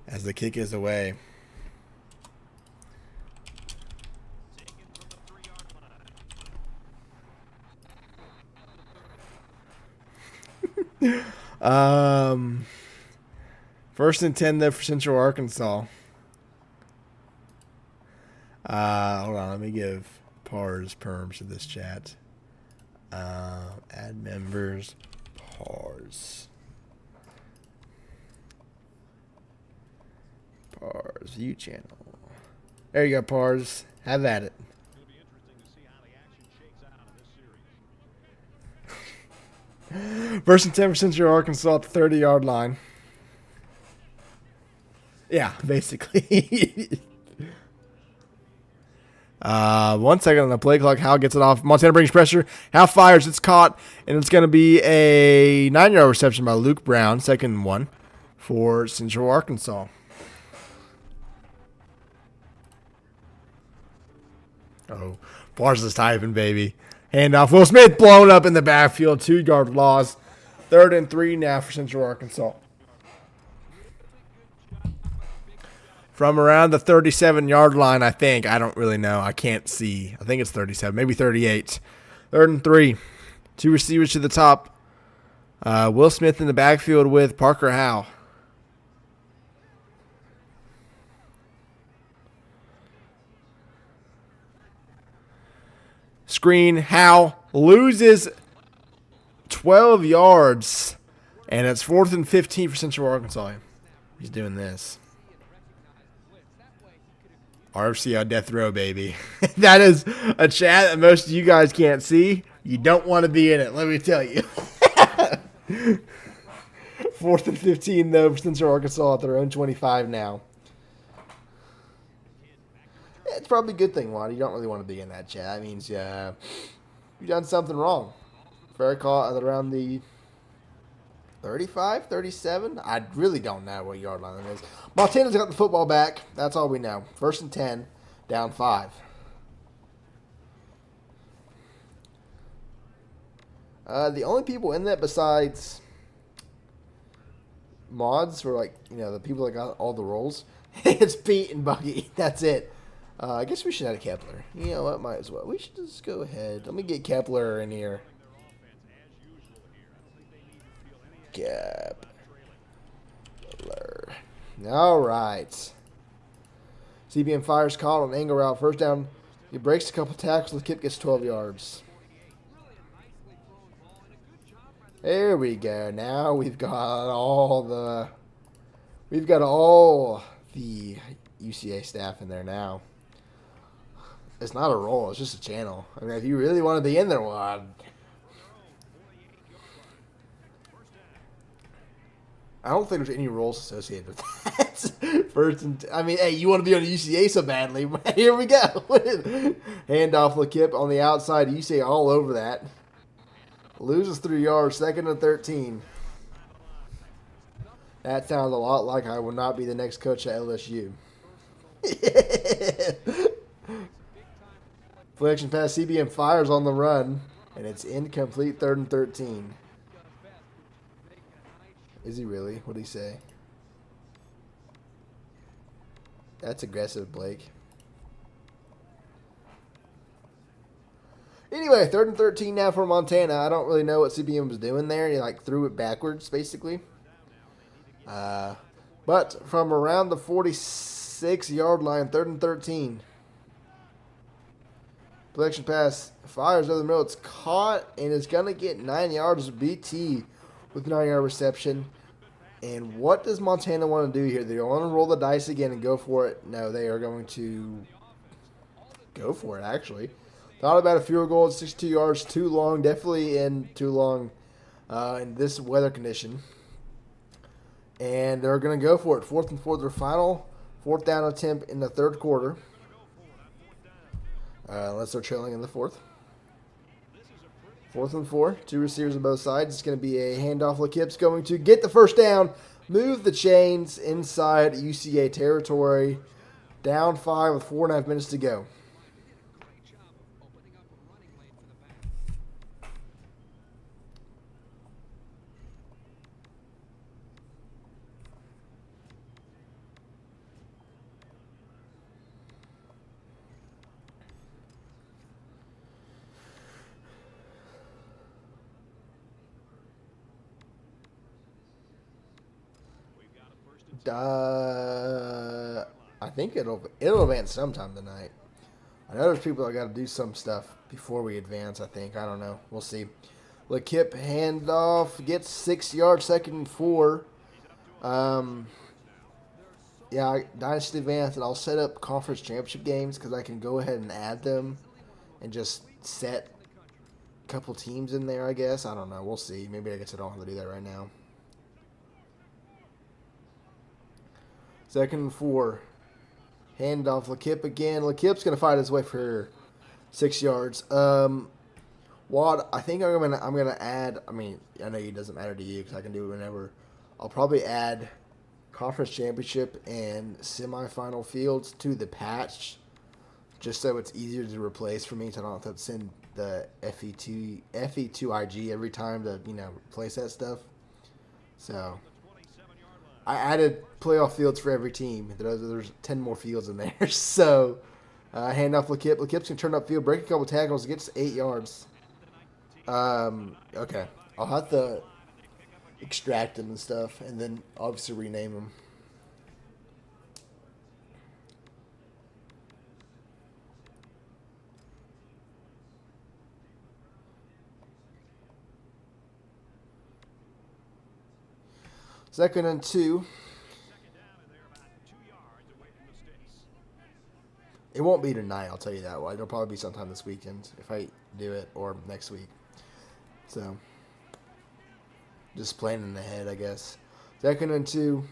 As the kick is away. First and 10 there for Central Arkansas. Hold on, let me give Pars perms to this chat. Add members, Pars. Pars, view channel. There you go, Pars. Have at it. First and 10 for Central Arkansas at the 30-yard line. Yeah, basically. 1 second on the play clock. Hal gets it off. Montana brings pressure. Hal fires. It's caught. And it's going to be a 9-yard reception by Luke Brown. Second and 1 for Central Arkansas. Oh, Pars is typing, baby. Handoff. Will Smith blown up in the backfield. 2-yard loss. 3rd and 3 now for Central Arkansas. From around the 37-yard line, I think. I don't really know. I can't see. I think it's 37, maybe 38. 3rd and 3. 2 receivers to the top. Will Smith in the backfield with Parker Howe. Screen. Howe loses 12 yards. And it's 4th and 15 for Central Arkansas. He's doing this. RFCL death row, baby. That is a chat that most of you guys can't see. You don't want to be in it, let me tell you. 4th and 15, though, for Central Arkansas at their own 25 now. It's probably a good thing, Juan. You don't really want to be in that chat. That means you've done something wrong. Fair call at around the 35, 37? I really don't know what yard line it is. Montana's got the football back. That's all we know. 1st and 10, down 5. The only people in that besides mods were like, the people that got all the roles. It's Pete and Buggy. That's it. I guess we should add a Kepler. You know what? Might as well. We should just go ahead. Let me get Kepler in here. Kepler. All right. CBM fires caught on angle route. First down. He breaks a couple tackles. The Kip gets 12 yards. There we go. Now we've got all the UCA staff in there now. It's not a role. It's just a channel. I mean, if you really want to be in there, well, I don't think there's any roles associated with that. First and hey, you want to be on UCA so badly. Here we go. Handoff Lakip on the outside. UCA all over that. Loses 3 yards. 2nd and 13. That sounds a lot like I will not be the next coach at LSU. Flexion pass. CBM fires on the run, and it's incomplete. 3rd and 13. Is he really? What did he say? That's aggressive, Blake. Anyway, 3rd and 13 now for Montana. I don't really know what CBM was doing there. He threw it backwards, basically. But from around the 46-yard line, 3rd and 13. Flexion pass fires over the middle. It's caught, and it's going to get 9 yards of BT with 9-yard reception. And what does Montana want to do here? They want to roll the dice again and go for it. No, they are going to go for it, actually. Thought about a field goal at 62 yards. Too long. Definitely too long in this weather condition. And they're going to go for it. 4th and 4, their final 4th down attempt in the 3rd quarter. Unless they're trailing in the 4th. 4th and 4, 2 receivers on both sides. It's going to be a handoff. Lakip's going to get the first down, move the chains inside UCA territory. Down 5 with 4.5 minutes to go. I think it'll advance sometime tonight. I know there's people that got to do some stuff before we advance, I think. I don't know. We'll see. Lakip handoff. Gets 6 yards, 2nd and 4. Yeah, Dynasty Advance, and I'll set up conference championship games because I can go ahead and add them and just set a couple teams in there, I guess. I don't know. We'll see. Maybe I guess I don't have to do that right now. 2nd and 4. Handoff Lakip again. Lakip's going to fight his way for 6 yards. Wad, I think I'm gonna add. I mean, I know it doesn't matter to you because I can do it whenever. I'll probably add conference championship and semifinal fields to the patch, just so it's easier to replace for me. So I don't have to send the FE2IG every time to replace that stuff. So I added playoff fields for every team. There's 10 more fields in there. So handoff Lakip. Lakip's gonna turn up field, break a couple tackles, gets 8 yards. Okay. I'll have to extract them and stuff, and then obviously rename them. Second and 2. It won't be tonight, I'll tell you that. Well, it'll probably be sometime this weekend if I do it, or next week. So, just planning ahead, I guess. 2nd and 2.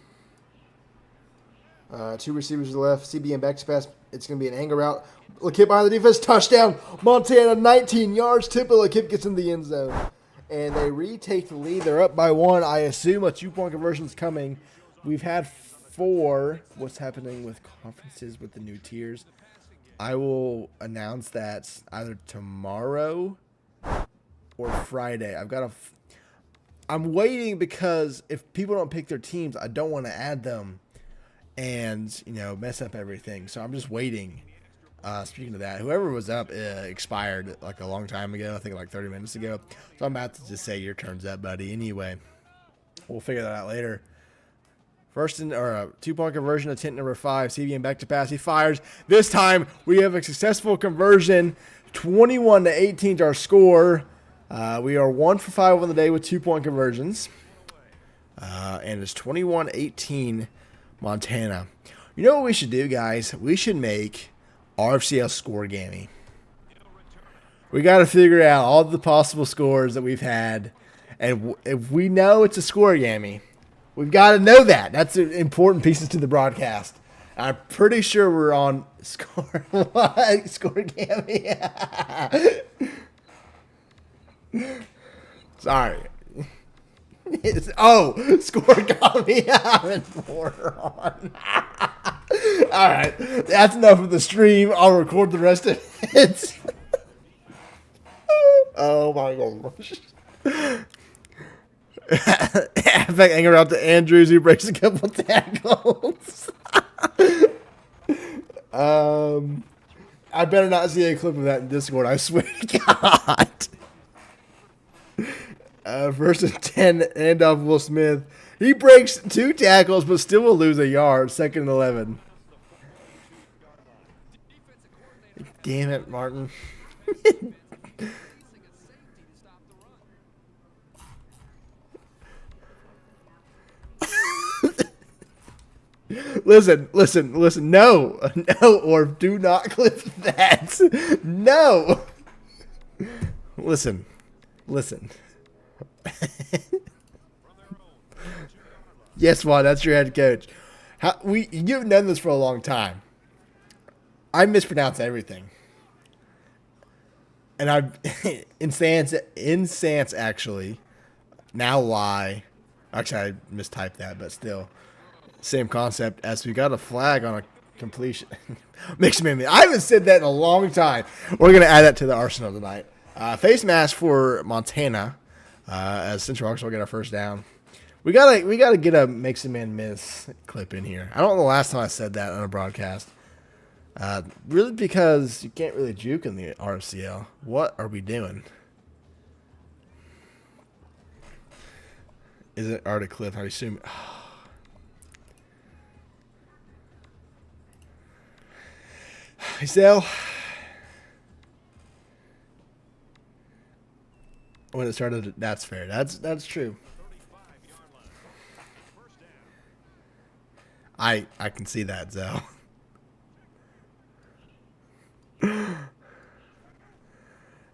2 receivers to the left. CBN back to pass. It's going to be an angle route. Lakip behind the defense. Touchdown. Montana, 19 yards. Tipple. Lakip gets in the end zone. And they retake the lead. They're up by 1. I assume a 2-point conversion is coming. We've had 4. What's happening with conferences with the new tiers? I will announce that either tomorrow or Friday. I'm waiting because if people don't pick their teams, I don't want to add them and mess up everything. So I'm just waiting. Speaking of that, whoever was up expired like a long time ago. I think like 30 minutes ago. So I'm about to just say your turn's up, buddy. Anyway, we'll figure that out later. First and or a 2-point conversion, attempt number 5. CBN back to pass. He fires. This time we have a successful conversion. 21-18 to our score. We are 1 for 5 on the day with 2-point conversions. And it's 21-18 Montana. You know what we should do, guys? We should make RFCL score gammy. We got to figure out all the possible scores that we've had. And if we know it's a score gammy, we've got to know that. That's important pieces to the broadcast. I'm pretty sure we're on score gammy. Sorry. Score got me. I'm in 4 on. All right. That's enough of the stream. I'll record the rest of it. Oh, my gosh. Halfback anger out to Andrews, who breaks a couple tackles. I better not see a clip of that in Discord. I swear to God. First and 10, handoff Will Smith. He breaks 2 tackles, but still will lose a yard. 2nd and 11. Damn it, Martin. Listen. No, or do not clip that. No. Listen. Yes, Juan, that's your head coach. You've known this for a long time. I mispronounce everything. And Insance actually. Now lie. Actually, I mistyped that, but still. Same concept as we got a flag on a completion. Mixed memory. I haven't said that in a long time. We're going to add that to the arsenal tonight. Face mask for Montana. As Central Arkansas will get our first down. We gotta get a make some man miss clip in here. I don't know the last time I said that on a broadcast. Really because you can't really juke in the RFCL. What are we doing? Is it already clip? I assume. Sale. when it started. That's fair. That's true. I can see that, Zell.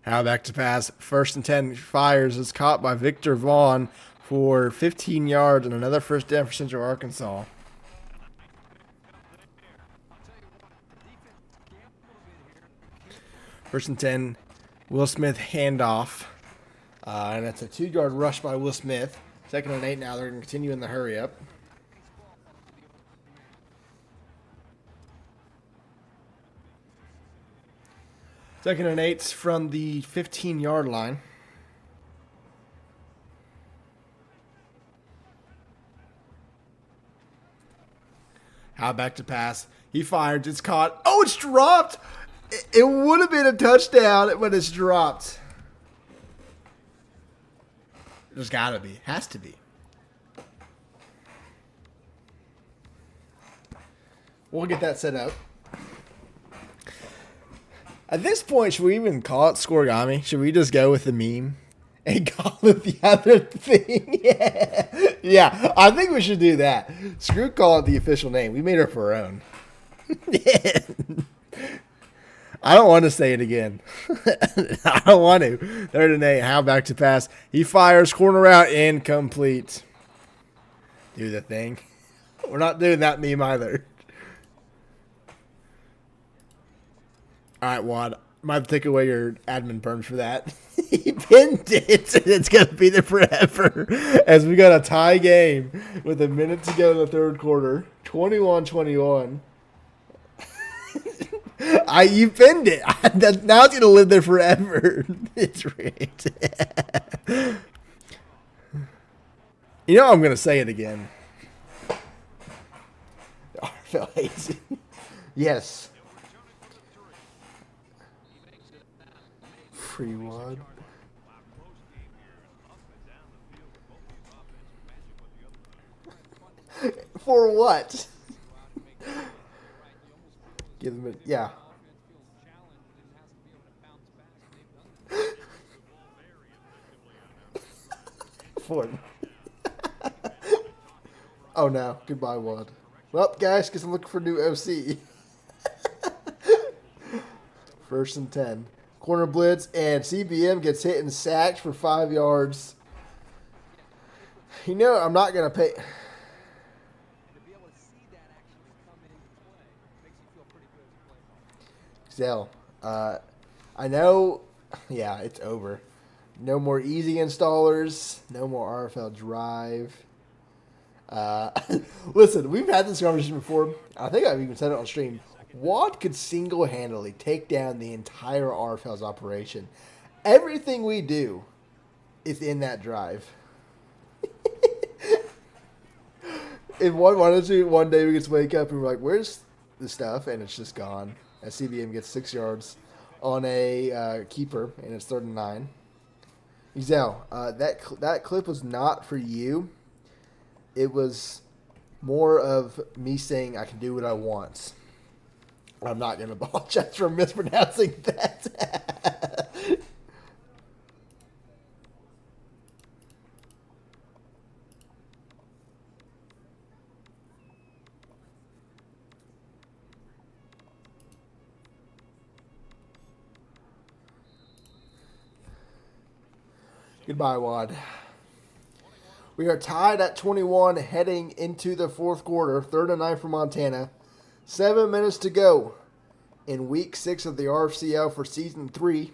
How back to pass. 1st and 10 fires is caught by Victor Vaughn for 15 yards and another first down for Central Arkansas. First and 10, Will Smith handoff. And that's a 2-yard rush by Will Smith. 2nd and 8 now. They're going to continue in the hurry up. Second and 8 from the 15-yard line. How back to pass. He fired. It's caught. Oh, it's dropped. It would have been a touchdown, but it's dropped. There's got to be. Has to be. We'll get that set up. At this point, should we even call it Scorigami? Should we just go with the meme and call it the other thing? Yeah, I think we should do that. Screw call it the official name. We made it for our own. I don't want to say it again. I don't want to. 3rd and 8. How back to pass. He fires. Corner out. Incomplete. Do the thing. We're not doing that meme either. All right, Wad. Might take away your admin perms for that. He pinned it, and it's going to be there forever as we got a tie game with a minute to go in the 3rd quarter. 21-21. You pinned it. Now it's going to live there forever. It's rigged. You know I'm going to say it again. RFL hates it. Yes. Free one. For what? Give them a, yeah. For oh no, goodbye, Wad. Well, guys, because I'm looking for a new OC. 1st and 10. Corner blitz, and CBM gets hit and sacked for 5 yards. You know, I'm not going to pay. Zell, I know, yeah, it's over. No more easy installers. No more RFL Drive. Listen, we've had this conversation before. I think I've even said it on stream. Wad could single-handedly take down the entire RFL's operation. Everything we do is in that drive. If one wanted to, one day we just wake up and we're like, where's the stuff? And it's just gone. As CBM gets 6 yards on a keeper, and it's 3rd and 9. Ezel, that clip was not for you. It was more of me saying I can do what I want. I'm not going to apologize for mispronouncing that. Goodbye, Wad. We are tied at 21 heading into the 4th quarter. 3rd and 9 for Montana. 7 minutes to go in week 6 of the RFCL for season 3.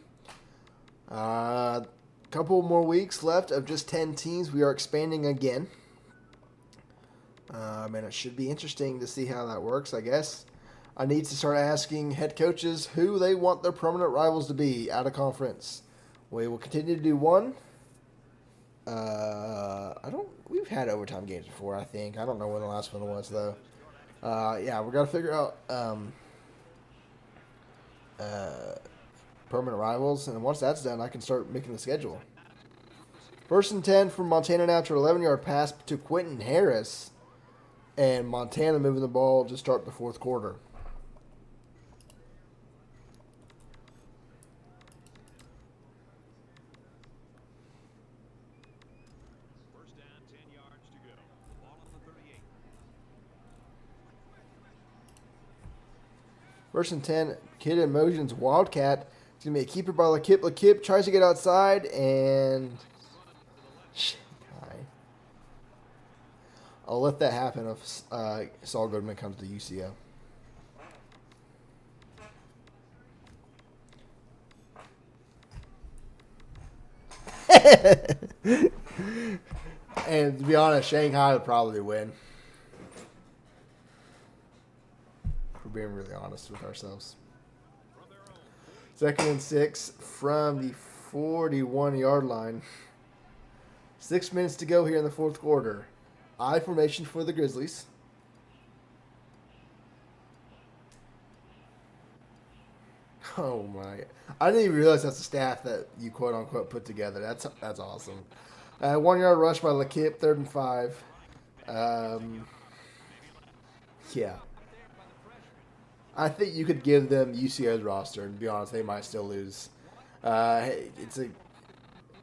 Couple more weeks left of just 10 teams. We are expanding again. And it should be interesting to see how that works, I guess. I need to start asking head coaches who they want their permanent rivals to be out of conference. We will continue to do one. We've had overtime games before, I think. I don't know when the last one was, though. Yeah, we're going to figure out permanent rivals, and once that's done, I can start making the schedule. 1st and 10 from Montana now to 11-yard pass to Quentin Harris, and Montana moving the ball to start the 4th quarter. First and 10, Kid in motions, Wildcat. It's going to be a keeper by Lakip. Lakip tries to get outside, and Shanghai. I'll let that happen if Saul Goodman comes to UCO. And to be honest, Shanghai would probably win. If we're being really honest with ourselves. Second and 6 from the 41-yard line. 6 minutes to go here in the fourth quarter. I formation for the Grizzlies. Oh my! I didn't even realize that's the staff that you quote unquote put together. That's awesome. 1 yard rush by Lakip, 3rd and 5. Yeah. I think you could give them UCO's roster, and to be honest, they might still lose. It's a.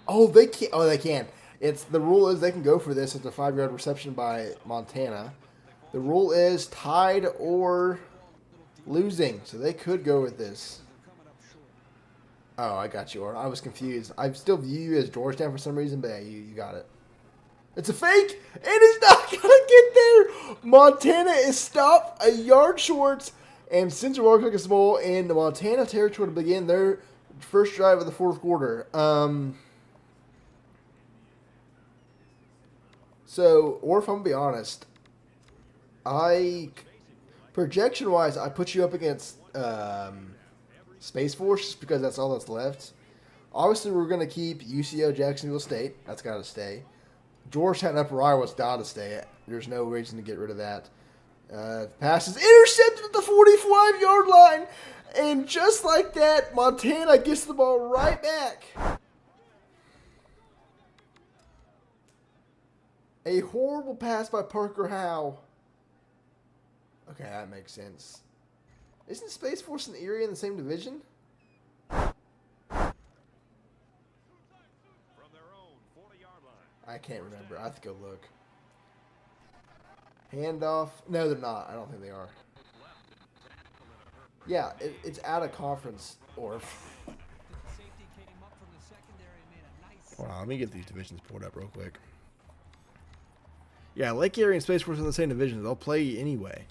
Oh, they can. Oh, they can. It's the rule is they can go for this. It's a 5-yard reception by Montana. The rule is tied or losing, so they could go with this. Oh, I got you. I was confused. I still view you as Georgetown for some reason, but yeah, you got it. It's a fake, and it's not going to get there. Montana is stopped a yard short, and Central Arkansas is small, and the Montana territory to begin their first drive of the fourth quarter. So, or if I'm going to be honest, projection-wise, I put you up against Space Force just because that's all that's left. Obviously, we're going to keep UCO Jacksonville State. That's got to stay. Georgetown Upper Iowa's got to stay. There's no reason to get rid of that. Pass is intercepted at the 45-yard line. And just like that, Montana gets the ball right back. A horrible pass by Parker Howe. Okay, that makes sense. Isn't Space Force and Erie in the same division? I can't remember. I have to go look. Handoff. No, they're not. I don't think they are. Yeah, it's out of conference, Orf. Hold on, let me get these divisions pulled up real quick. Yeah, Lake Erie and Space Force are in the same division. They'll play anyway.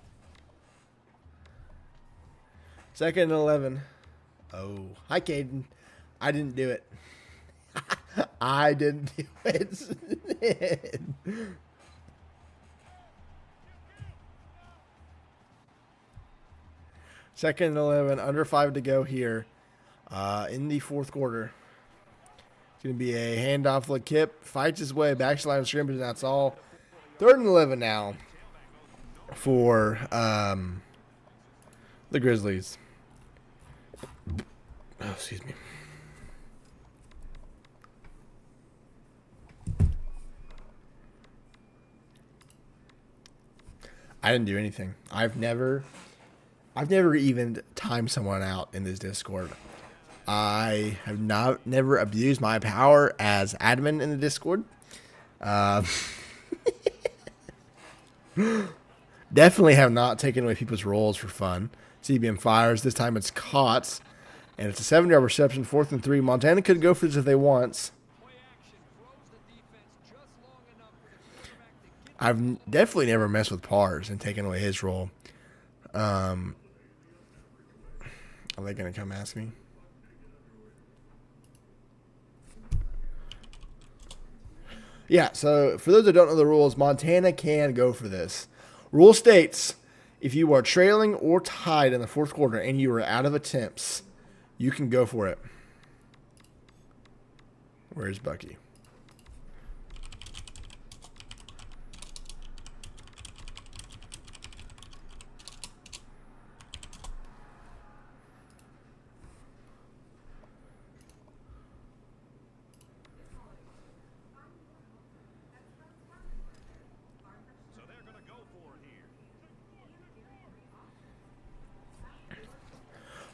2nd and 11. Oh, hi, Caden. I didn't do it. I didn't do it. Second and 11, under 5 to go here in the fourth quarter. It's going to be a handoff. Lakip fights his way back to the line of scrimmage, and that's all. 3rd and 11 now for the Grizzlies. Oh, excuse me. I didn't do anything. I've never even timed someone out in this Discord. I have never abused my power as admin in the Discord. Definitely have not taken away people's roles for fun. CBM fires. This time it's caught. And it's a 7-yard reception, 4th and 3. Montana could go for this if they want. I've definitely never messed with Pars and taken away his role. Are they going to come ask me? Yeah, so for those that don't know the rules, Montana can go for this. Rule states, if you are trailing or tied in the fourth quarter and you are out of attempts, you can go for it. Where's Bucky?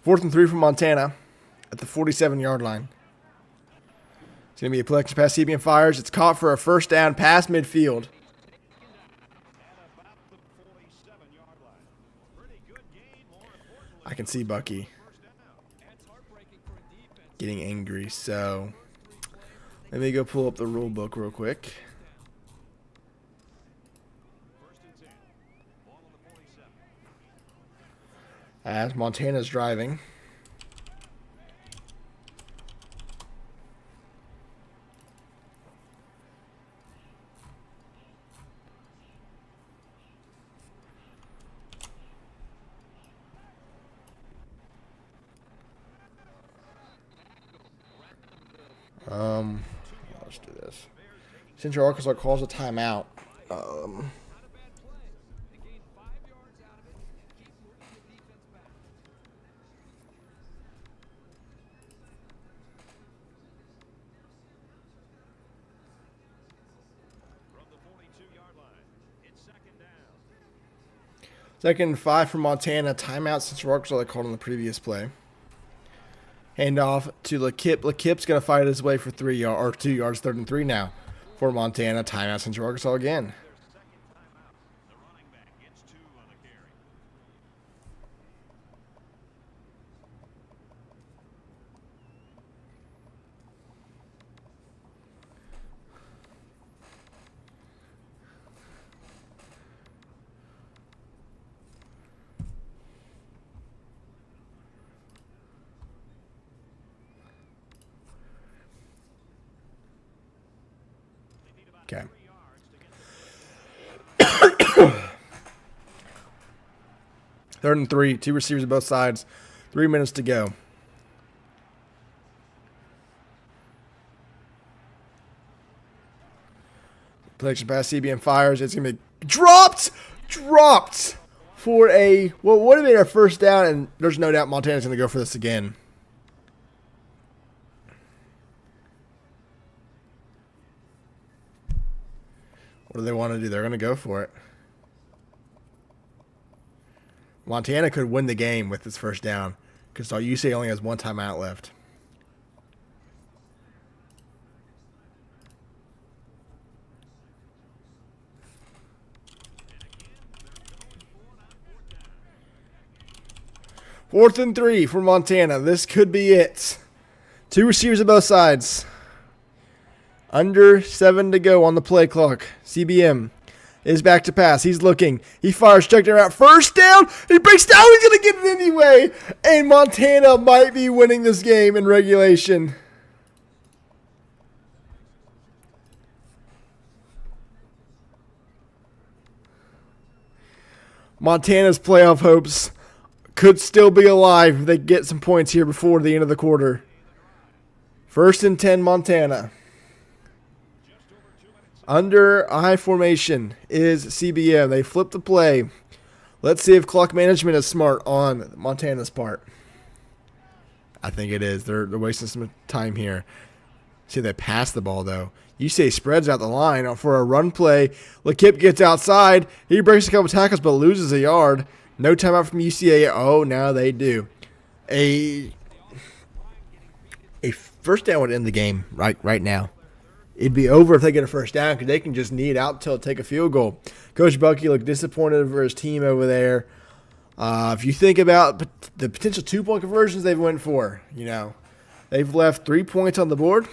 Fourth and 3 from Montana at the 47-yard line. It's going to be a collection pass. CBM fires. It's caught for a first down past midfield. I can see Bucky getting angry, so let me go pull up the rule book real quick. As Montana's driving. Let's do this. Central Arkansas calls a timeout. Second and 5 for Montana. Timeout Central Arkansas they called on the previous play. Hand off to LeKip. LeKip's going to fight his way for 3 yards or 2 yards, 3rd and 3 now for Montana. Timeout Central Arkansas again. Okay. 3rd and 3. 2 receivers on both sides. 3 minutes to go. Play action pass. CBM fires. It's going to be dropped. Dropped for a, what would have been our first down, and there's no doubt Montana's going to go for this again. What do they want to do? They're going to go for it. Montana could win the game with this first down because UCA only has 1 timeout left. Fourth and 3 for Montana. This could be it. 2 receivers on both sides. Under 7 to go on the play clock. CBM is back to pass. He's looking. He fires. Checked her out. First down. He breaks down. He's going to get it anyway. And Montana might be winning this game in regulation. Montana's playoff hopes could still be alive if they get some points here before the end of the quarter. 1st and 10, Montana. Under I formation is CBM. They flip the play. Let's see if clock management is smart on Montana's part. I think it is. They're wasting some time here. See, they pass the ball, though. UCA spreads out the line for a run play. LeKip gets outside. He breaks a couple tackles but loses a yard. No timeout from UCA. Oh, now they do. A first down would end the game right now. It'd be over if they get a first down because they can just knee it out until take a field goal. Coach Bucky looked disappointed over his team over there. If you think about the potential 2-point conversions they've went for, they've left 3 points on the board.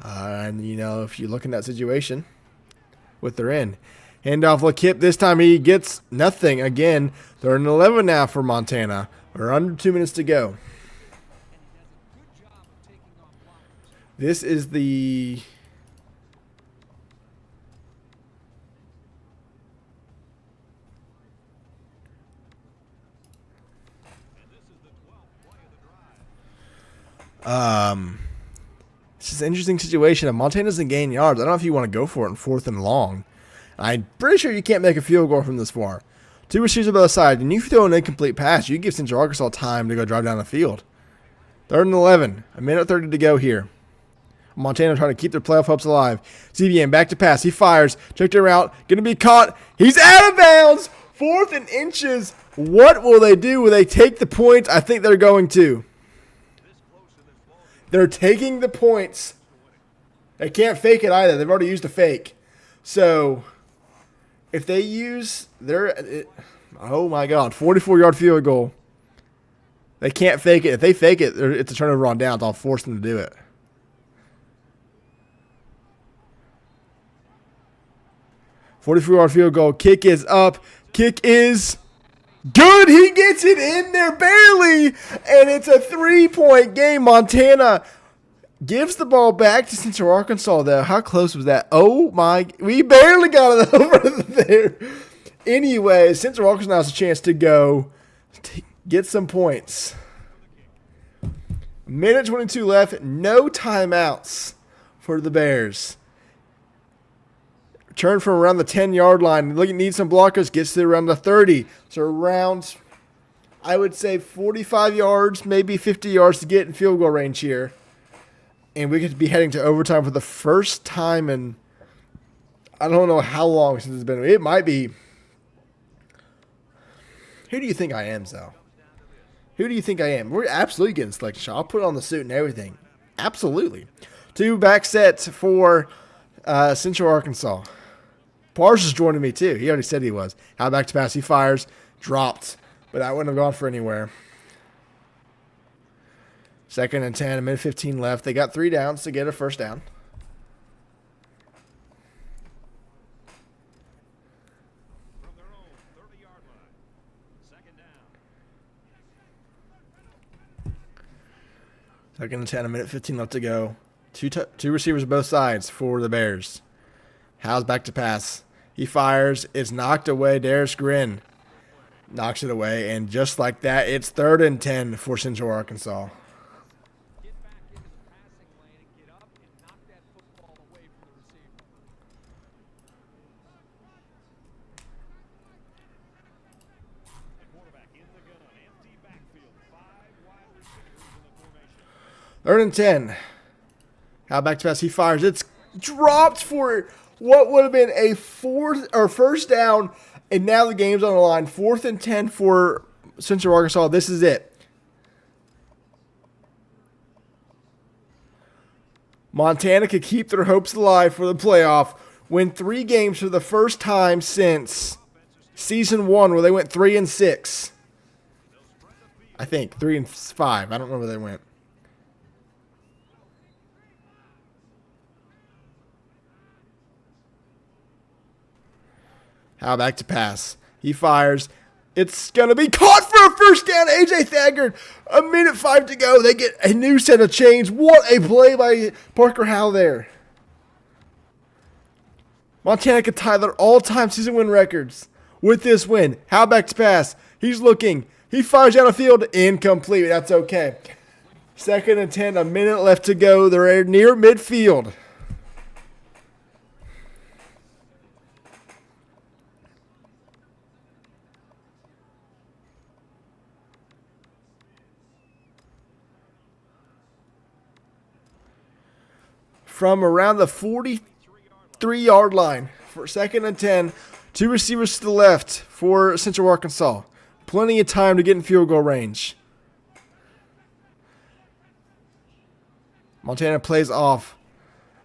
And, if you look in that situation, what they're in. Handoff LeKip. This time he gets nothing. Again, 3rd and 11 now for Montana. We're under 2 minutes to go. This is the it's just an interesting situation. If Montana doesn't gain yards, I don't know if you want to go for it in 4th and long. I'm pretty sure you can't make a field goal from this far. 2 receivers on both sides, and you throw an incomplete pass, you give Central Arkansas time to go drive down the field. 3rd and 11, 1:30 to go here. Montana trying to keep their playoff hopes alive. CBM back to pass. He fires. Checked her out. Going to be caught. He's out of bounds. 4th and inches. What will they do? Will they take the points? I think they're going to. They're taking the points. They can't fake it either. They've already used a fake. So, if they use their, oh my God, 44-yard field goal. They can't fake it. If they fake it, it's a turnover on downs. I'll force them to do it. "44-yard field goal. Kick is up. Kick is good. He gets it in there barely. And it's a 3-point game. Montana gives the ball back to Central Arkansas, though. How close was that? Oh, my. We barely got it over there. Anyway, Central Arkansas now has a chance to go get some points. Minute 22 left. No timeouts for the Bears. Turn from around the 10-yard line. Needs some blockers. Gets to around the 30. So around, I would say, 45 yards, maybe 50 yards to get in field goal range here. And we could be heading to overtime for the first time in, I don't know how long since it's been. It might be. Who do you think I am, Zal? Who do you think I am? We're absolutely getting selection shot. I'll put on the suit and everything. Absolutely. 2 back sets for Central Arkansas. Pars is joining me too. He already said he was. How back to pass. He fires. Dropped. But I wouldn't have gone for anywhere. 2nd and 10. A minute 15 left. They got 3 downs to get a first down. Second and 10, a minute 15 left to go. Two receivers on both sides for the Bears. Howes back to pass. He fires. It's knocked away. Darius Grin knocks it away. And just like that, it's 3rd and 10 for Central Arkansas. Third and 10. How back to pass. He fires. It's dropped for what would have been a first down, and now the game's on the line. 4th and 10 for Central Arkansas. This is it. Montana could keep their hopes alive for the playoff. Win 3 games for the first time since season 1, where they went 3-6. I think 3-5. I don't know where they went. How back to pass. He fires. It's going to be caught for a first down. A.J. Thagard, a minute 5 to go. They get a new set of chains. What a play by Parker Howell there. Montana could tie their all-time season win records with this win. How back to pass. He's looking. He fires down the field. Incomplete. That's okay. 2nd and 10. A minute left to go. They're near midfield. From around the 43-yard line for 2nd and 10. 2 receivers to the left for Central Arkansas. Plenty of time to get in field goal range. Montana plays off.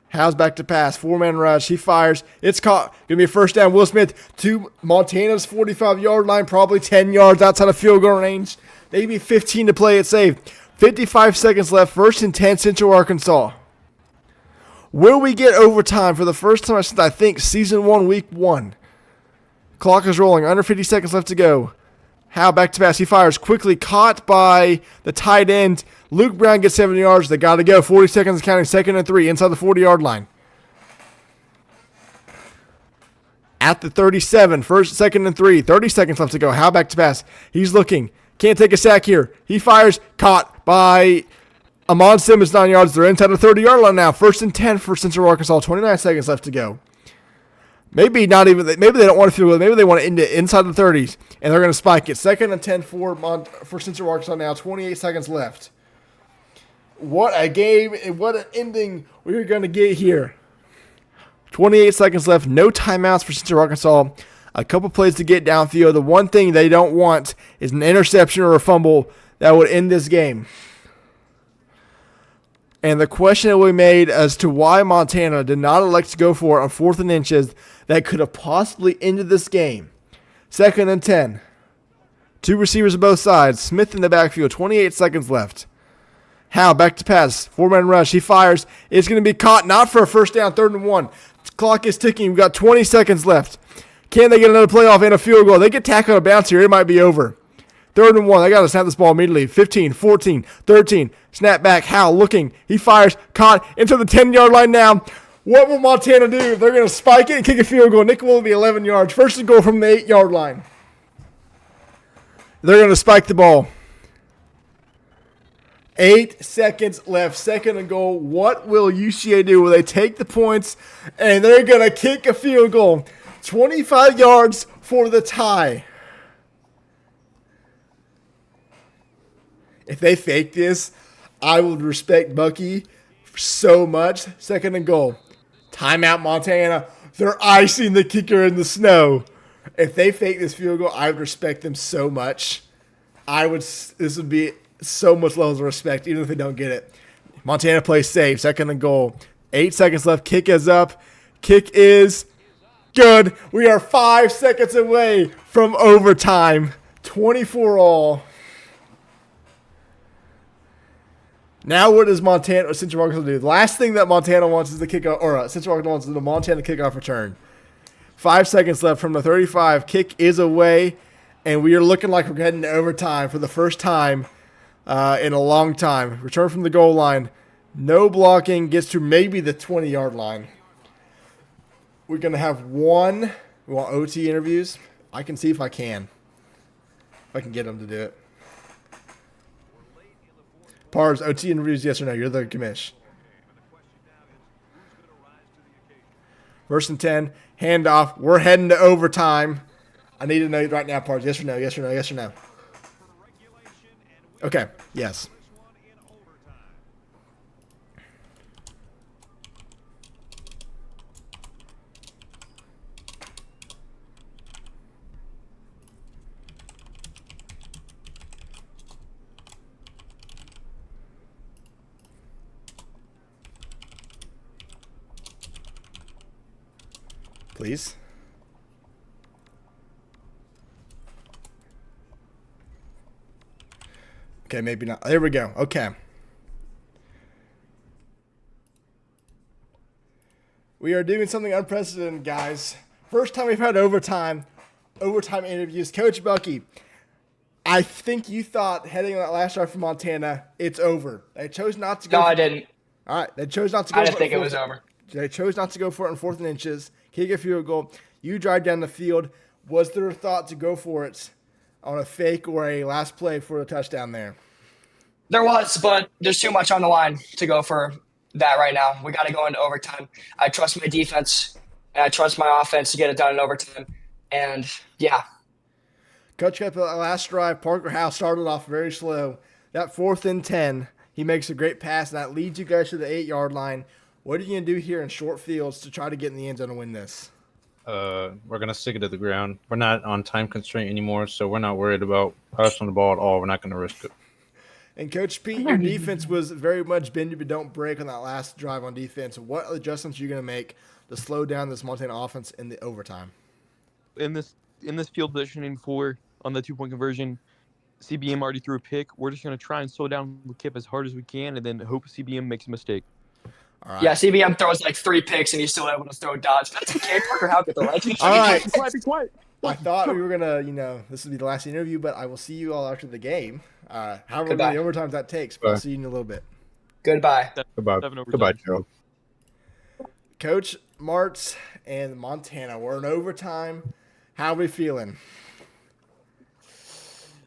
Howes back to pass. 4-man rush. He fires. It's caught. Going to be a first down. Will Smith to Montana's 45-yard line. Probably 10 yards outside of field goal range. Maybe 15 to play it safe. 55 seconds left. 1st and 10, Central Arkansas. Will we get overtime for the first time since, I think, season 1, week 1? Clock is rolling. Under 50 seconds left to go. Howe back to pass. He fires quickly. Caught by the tight end. Luke Brown gets 7 yards. They got to go. 40 seconds counting. 2nd and 3 inside the 40-yard line. At the 37. 2nd and 3. 30 seconds left to go. Howe back to pass. He's looking. Can't take a sack here. He fires. Caught by Amon Simmons, 9 yards. They're inside the 30-yard line now. 1st and 10 for Central Arkansas. 29 seconds left to go. Maybe not even. Maybe they don't want to field goal. Maybe they want to end it inside the 30s, and they're going to spike it. 2nd and 10 for Central Arkansas now. 28 seconds left. What a game and what an ending we're going to get here. 28 seconds left. No timeouts for Central Arkansas. A couple plays to get downfield. The one thing they don't want is an interception or a fumble that would end this game. And the question that we made as to why Montana did not elect to go for it on 4th and inches that could have possibly ended this game. 2nd and 10. Two receivers on both sides. Smith in the backfield. 28 seconds left. Howe back to pass. 4-man rush. He fires. It's going to be caught. Not for a first down. 3rd and 1. Clock is ticking. We've got 20 seconds left. Can they get another playoff and a field goal? They get tackled out of bounds here. It might be over. 3rd and 1. They got to snap this ball immediately. 15, 14, 13. Snap back. Howe looking. He fires. Caught into the 10-yard line now. What will Montana do? They're going to spike it and kick a field goal. Nick will be 11 yards. First and goal from the 8-yard line. They're going to spike the ball. 8 seconds left. 2nd and goal. What will UCA do? Will they take the points? And they're going to kick a field goal. 25 yards for the tie. If they fake this, I would respect Bucky so much. 2nd and goal. Timeout, Montana. They're icing the kicker in the snow. If they fake this field goal, I would respect them so much. This would be so much levels of respect, even if they don't get it. Montana plays safe. 2nd and goal. 8 seconds left. Kick is up. Kick is good. We are 5 seconds away from overtime. 24 all. Now what does Central Arkansas do? The last thing that Montana wants is the kickoff, or Central Arkansas wants is the Montana kickoff return. 5 seconds left from the 35. Kick is away, and we are looking like we're heading to overtime for the first time in a long time. Return from the goal line. No blocking. Gets to maybe the 20-yard line. We're going to have one. We want OT interviews. I can see if I can. If I can get them to do it. Pars, OT interviews, yes or no? You're the commish. 1st and 10. Handoff. We're heading to overtime. I need to know right now, Pars. Yes or no? Yes or no? Yes or no? Okay. Yes. Please. Okay, maybe not. There we go. Okay. We are doing something unprecedented, guys. First time we've had overtime interviews. Coach Bucky, I think you thought heading on that last drive from Montana, it's over. They chose not to go. No, I didn't. All right. They chose not to go. I didn't think it was over. They chose not to go for it on 4th and inches. Kick a field goal. You drive down the field. Was there a thought to go for it on a fake or a last play for a touchdown there? There was, but there's too much on the line to go for that right now. We got to go into overtime. I trust my defense, and I trust my offense to get it done in overtime. And, yeah. Coach kept the last drive. Parker House started off very slow. That 4th and 10, he makes a great pass, and that leads you guys to the 8-yard line. What are you going to do here in short fields to try to get in the end zone and win this? We're going to stick it to the ground. We're not on time constraint anymore, so we're not worried about passing the ball at all. We're not going to risk it. And Coach Pete, your defense was very much bend but don't break on that last drive on defense. What adjustments are you going to make to slow down this Montana offense in the overtime? In this field positioning on the 2-point conversion, CBM already threw a pick. We're just going to try and slow down the Kip as hard as we can and then hope CBM makes a mistake. All right. Yeah, CBM throws like 3 picks, and he's still able to throw dodge. That's okay. Parker Howe get the legend. All right. Be quiet. I thought we were going to, this would be the last interview, but I will see you all after the game. However Goodbye. many overtimes that takes, but I'll see you in a little bit. Goodbye. Goodbye, Joe. Coach Martz and Montana, we're in overtime. How are we feeling?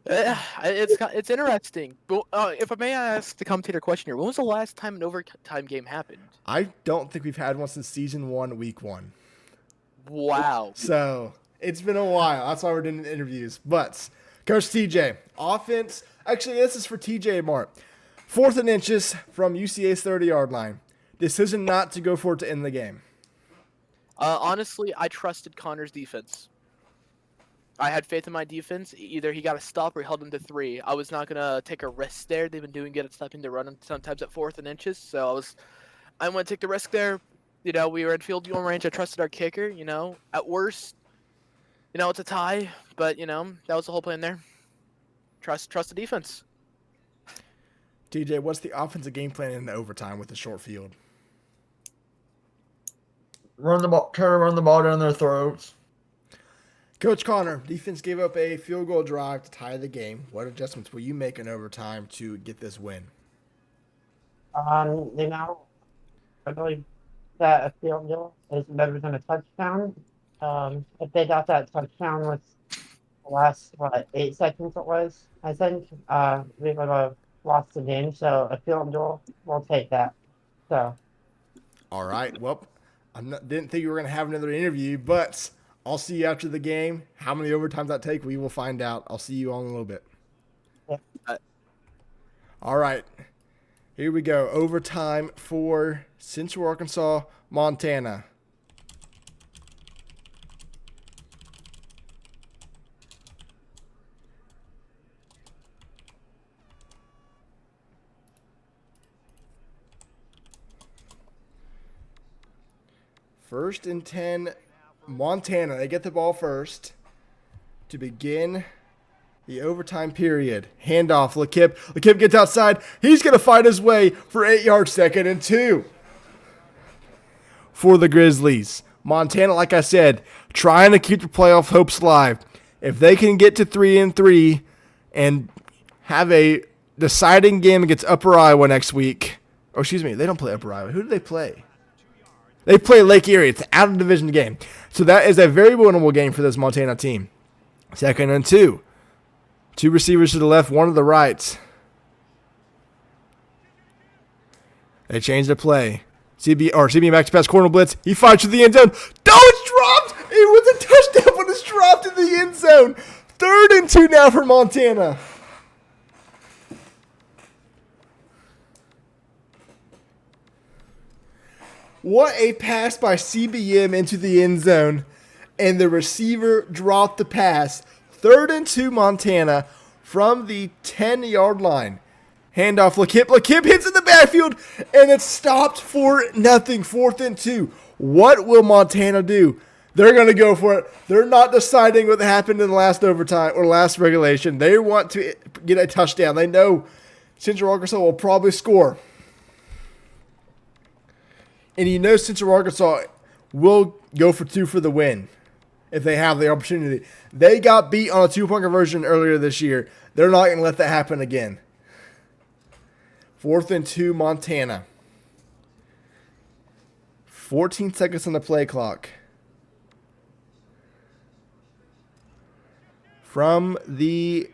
It's interesting. But if I may ask the commentator a question here, when was the last time an overtime game happened? I don't think we've had one since season 1, week 1. Wow. So it's been a while. That's why we're doing interviews. But Coach TJ, offense. Actually, this is for TJ Mart. 4th and inches from UCA's 30-yard line. Decision not to go for it to end the game. Honestly, I trusted Connor's defense. I had faith in my defense. Either he got a stop or he held him to 3. I was not gonna take a risk there. They've been doing good at stopping the run sometimes at 4th and inches. So I want to take the risk there. We were in field goal range. I trusted our kicker. At worst, it's a tie. But that was the whole plan there. Trust the defense. TJ, what's the offensive game plan in the overtime with the short field? Run the ball, try to run the ball down their throats. Coach Connor, defense gave up a field goal drive to tie the game. What adjustments will you make in overtime to get this win? You know, I believe that a field goal is better than a touchdown. If they got that touchdown with the last 8 seconds it was, I think we would have lost the game. So a field goal, we'll take that. So. All right. Well, didn't think we were going to have another interview, but I'll see you after the game. How many overtimes that take, we will find out. I'll see you all in a little bit. Yeah. All right. Here we go. Overtime for Central Arkansas, Montana. First and 10, Montana. They get the ball first to begin the overtime period. Handoff, Lakip. Lakip gets outside. He's going to fight his way for 8 yards, 2nd and 2 for the Grizzlies. Montana, like I said, trying to keep the playoff hopes alive. If they can get to 3-3 and have a deciding game against Upper Iowa next week. Oh, excuse me, they don't play Upper Iowa. Who do they play? They play Lake Erie. It's an out-of-division game. So that is a very winnable game for this Montana team. 2nd and 2. 2 receivers to the left, 1 to the right. They change the play. CB back to pass corner blitz. He fights to the end zone. It's dropped! It was a touchdown, but it's dropped in the end zone. 3rd and 2 now for Montana. What a pass by CBM into the end zone, and the receiver dropped the pass. 3rd and 2 Montana from the 10-yard line. Handoff, Lakip. Lakip hits in the backfield, and it's stopped for nothing. 4th and 2. What will Montana do? They're going to go for it. They're not deciding what happened in the last overtime or last regulation. They want to get a touchdown. They know Central Arkansas will probably score. And you know Central Arkansas will go for 2 for the win if they have the opportunity. They got beat on a 2-point conversion earlier this year. They're not going to let that happen again. 4th and 2, Montana. 14 seconds on the play clock. From the,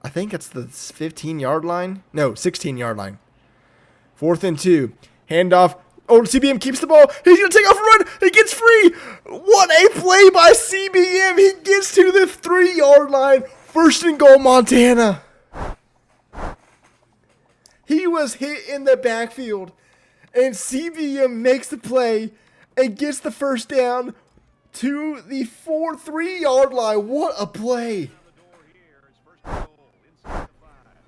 I think it's the 15-yard line. No, 16-yard line. 4th and 2. Handoff. Oh, CBM keeps the ball. He's going to take off and run. He gets free. What a play by CBM. He gets to the 3-yard line. 1st and goal, Montana. He was hit in the backfield, and CBM makes the play and gets the 1st down to the 3-yard line. What a play.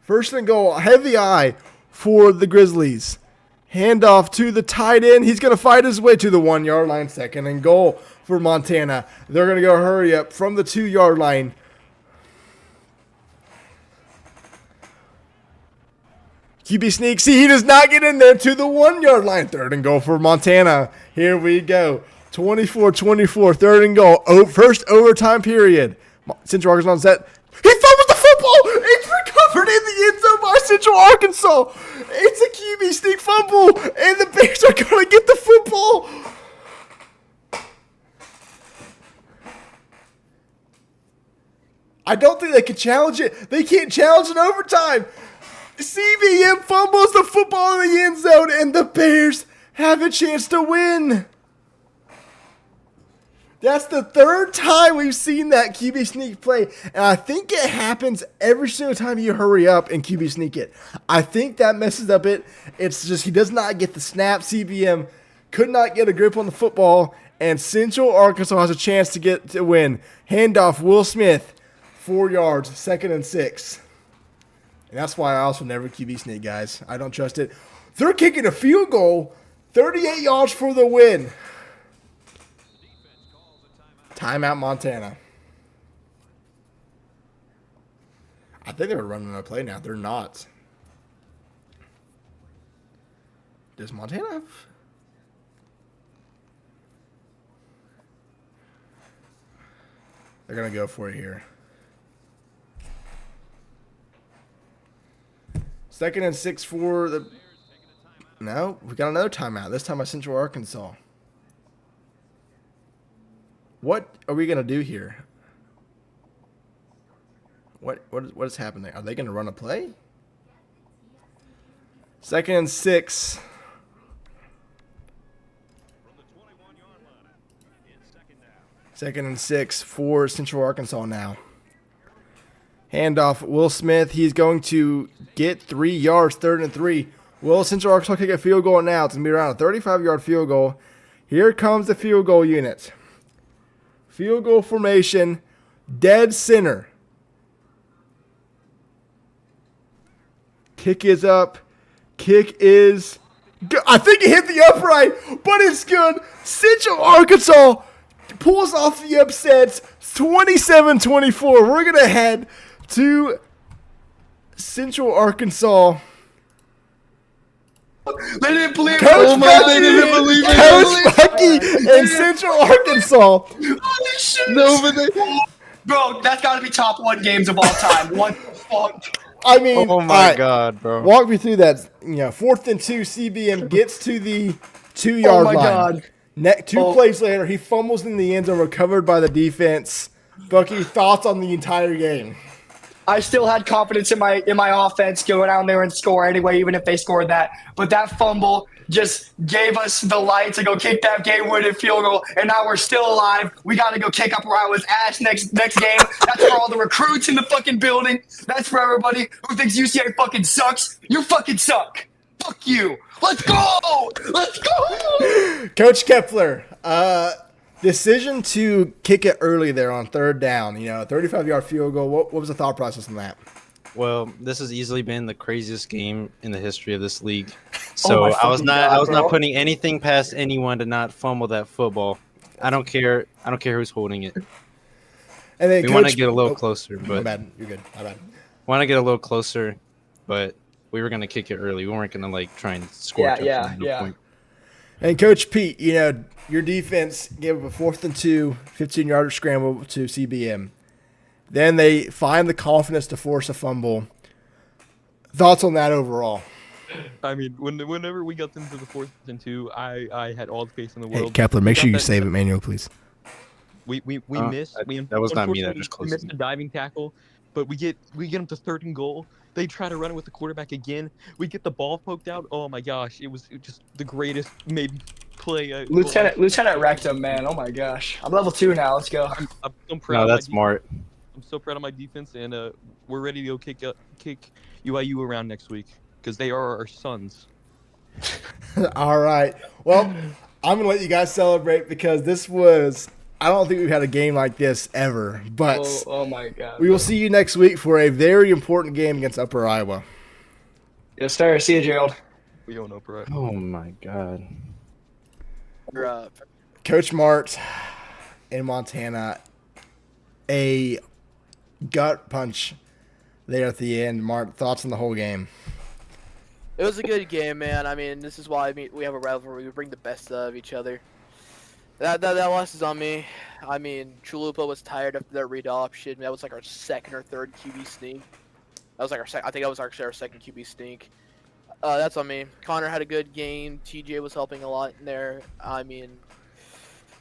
1st and goal. Heavy eye for the Grizzlies. Handoff to the tight end. He's going to fight his way to the 1-yard line. 2nd and goal for Montana. They're going to go hurry up from the 2-yard line. QB sneak. See, he does not get in there to the 1-yard line. 3rd and goal for Montana. Here we go. 24-24. 3rd and goal. First overtime period. Central Arkansas on set. He fumbles the football. It's recovered in the end zone by Central Arkansas. It's a QB sneak fumble, and the Bears are going to get the football. I don't think they can challenge it. They can't challenge in overtime. CBM fumbles the football in the end zone, and the Bears have a chance to win. That's the 3rd time we've seen that QB sneak play, and I think it happens every single time you hurry up and QB sneak it. I think that messes up it. It's just he does not get the snap. CBM could not get a grip on the football, and Central Arkansas has a chance to win. Handoff, Will Smith, 4 yards, 2nd and 6. And that's why I also never QB sneak, guys. I don't trust it. They're kicking a field goal, 38 yards for the win. Timeout, Montana. I think they were running a play now. They're not. Does Montana have? They're going to go for it here. 2nd and 6 for the... No, we got another timeout. This time by Central Arkansas. What are we going to do here? What is happening? Are they going to run a play? 2nd and 6. Second and 6 for Central Arkansas now. Handoff, Will Smith. He's going to get 3 yards, 3rd and 3. Will Central Arkansas kick a field goal now? It's going to be around a 35-yard field goal. Here comes the field goal unit. Field goal formation, dead center. Kick is up. Kick is good. I think it hit the upright, but it's good. Central Arkansas pulls off the upsets, 27-24. We're going to head to Central Arkansas. They didn't believe it. Coach They didn't believe it. Coach Bucky in Central Arkansas. Holy shit. No, but bro, that's got to be top 1 games of all time. What the fuck? I mean, Oh my God, bro. Walk me through that. 4th and 2, CBM gets to the 2-yard line. Oh my God. Two plays later, he fumbles in the end zone, recovered by the defense. Bucky, thoughts on the entire game? I still had confidence in my offense going out there and score anyway, even if they scored that. But that fumble just gave us the light to go kick that game-winning field goal, and now we're still alive. We got to go kick up Iowa's ass next game. That's for all the recruits in the fucking building. That's for everybody who thinks UCA fucking sucks. You fucking suck. Fuck you. Let's go. Let's go. Coach Kepler, decision to kick it early there on 3rd down. 35-yard field goal. What was the thought process on that? Well, this has easily been the craziest game in the history of this league. So my I was fucking not God, bro. putting anything past anyone to not fumble that football. I don't care who's holding it. And then We want to get a little closer, My but bad. You're good. My bad. want to get a little closer, but we were gonna kick it early. We weren't gonna try and score. a touchdown, no point. And Coach Pete, your defense gave up a 4th and 2, 15-yard scramble to CBM. Then they find the confidence to force a fumble. Thoughts on that overall? I mean, whenever we got into the 4th and 2, I had all the faith in the world. Hey, Kepler, make Got sure you that- save it manual, please. We Oh, missed. that was not me, that unfortunately, just we closed missed it. a diving tackle, but we get them to 3rd and goal. They try to run it with the quarterback again. We get the ball poked out. Oh my gosh, it was just the greatest maybe play. Lieutenant Rectum, man. Oh my gosh. I'm level 2 now. Let's go. I'm so proud. No, of my that's smart. I'm so proud of my defense, and we're ready to go kick UIU around next week because they are our sons. All right. Well, I'm going to let you guys celebrate because this was – I don't think we've had a game like this ever. But Oh my God. we will see you next week for a very important game against Upper Iowa. Yes, sir. See you, Gerald. We don't know, bro. Oh my God. Coach Mart in Montana, a gut punch there at the end. Mart, thoughts on the whole game? It was a good game, man. I mean, this is why we have a rivalry. We bring the best of each other. That loss is on me. I mean, Chalupa was tired after that read option. That was like our 2nd or 3rd QB sneak. That was like I think that was actually our 2nd QB sneak. That's on me. Connor had a good game. TJ was helping a lot in there. I mean,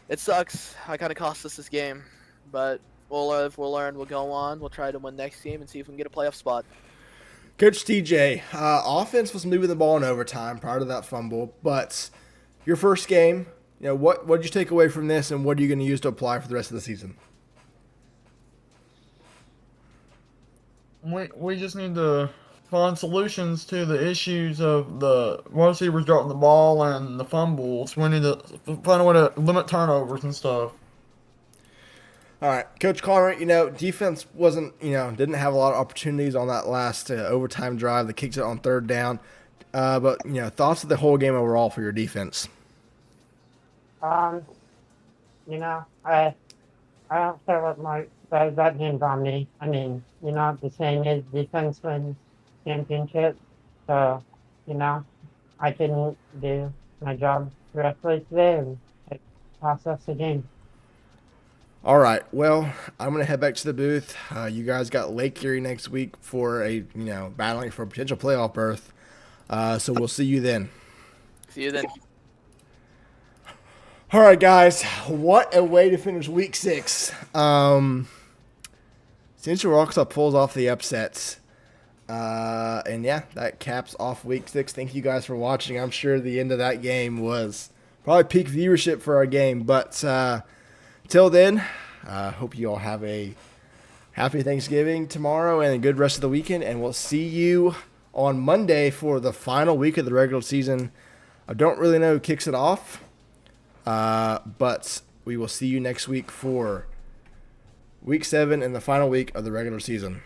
it sucks. I kind of cost us this game, but we'll live, we'll learn, we'll go on. We'll try to win next game and see if we can get a playoff spot. Coach TJ, offense was moving the ball in overtime prior to that fumble, but your first game, what did you take away from this, and what are you going to use to apply for the rest of the season? We just need to find solutions to the issues of the wide receivers dropping the ball and the fumbles. We need to find a way to limit turnovers and stuff. All right, Coach Connor, defense wasn't, didn't have a lot of opportunities on that last overtime drive that kicked it on 3rd down. But, thoughts of the whole game overall for your defense? I don't care what that game's on me. I mean, the saying is defense wins championships. So, I couldn't do my job correctly today and like, process the game. All right. Well, I'm gonna head back to the booth. You guys got Lake Erie next week for battling for a potential playoff berth. So we'll see you then. See you then. All right, guys. What a way to finish week 6. Central Arkansas pulls off the upsets. And yeah, that caps off week 6. Thank you guys for watching. I'm sure the end of that game was probably peak viewership for our game. But till then, hope you all have a happy Thanksgiving tomorrow and a good rest of the weekend. And we'll see you on Monday for the final week of the regular season. I don't really know who kicks it off. But we will see you next week for week 7 and the final week of the regular season.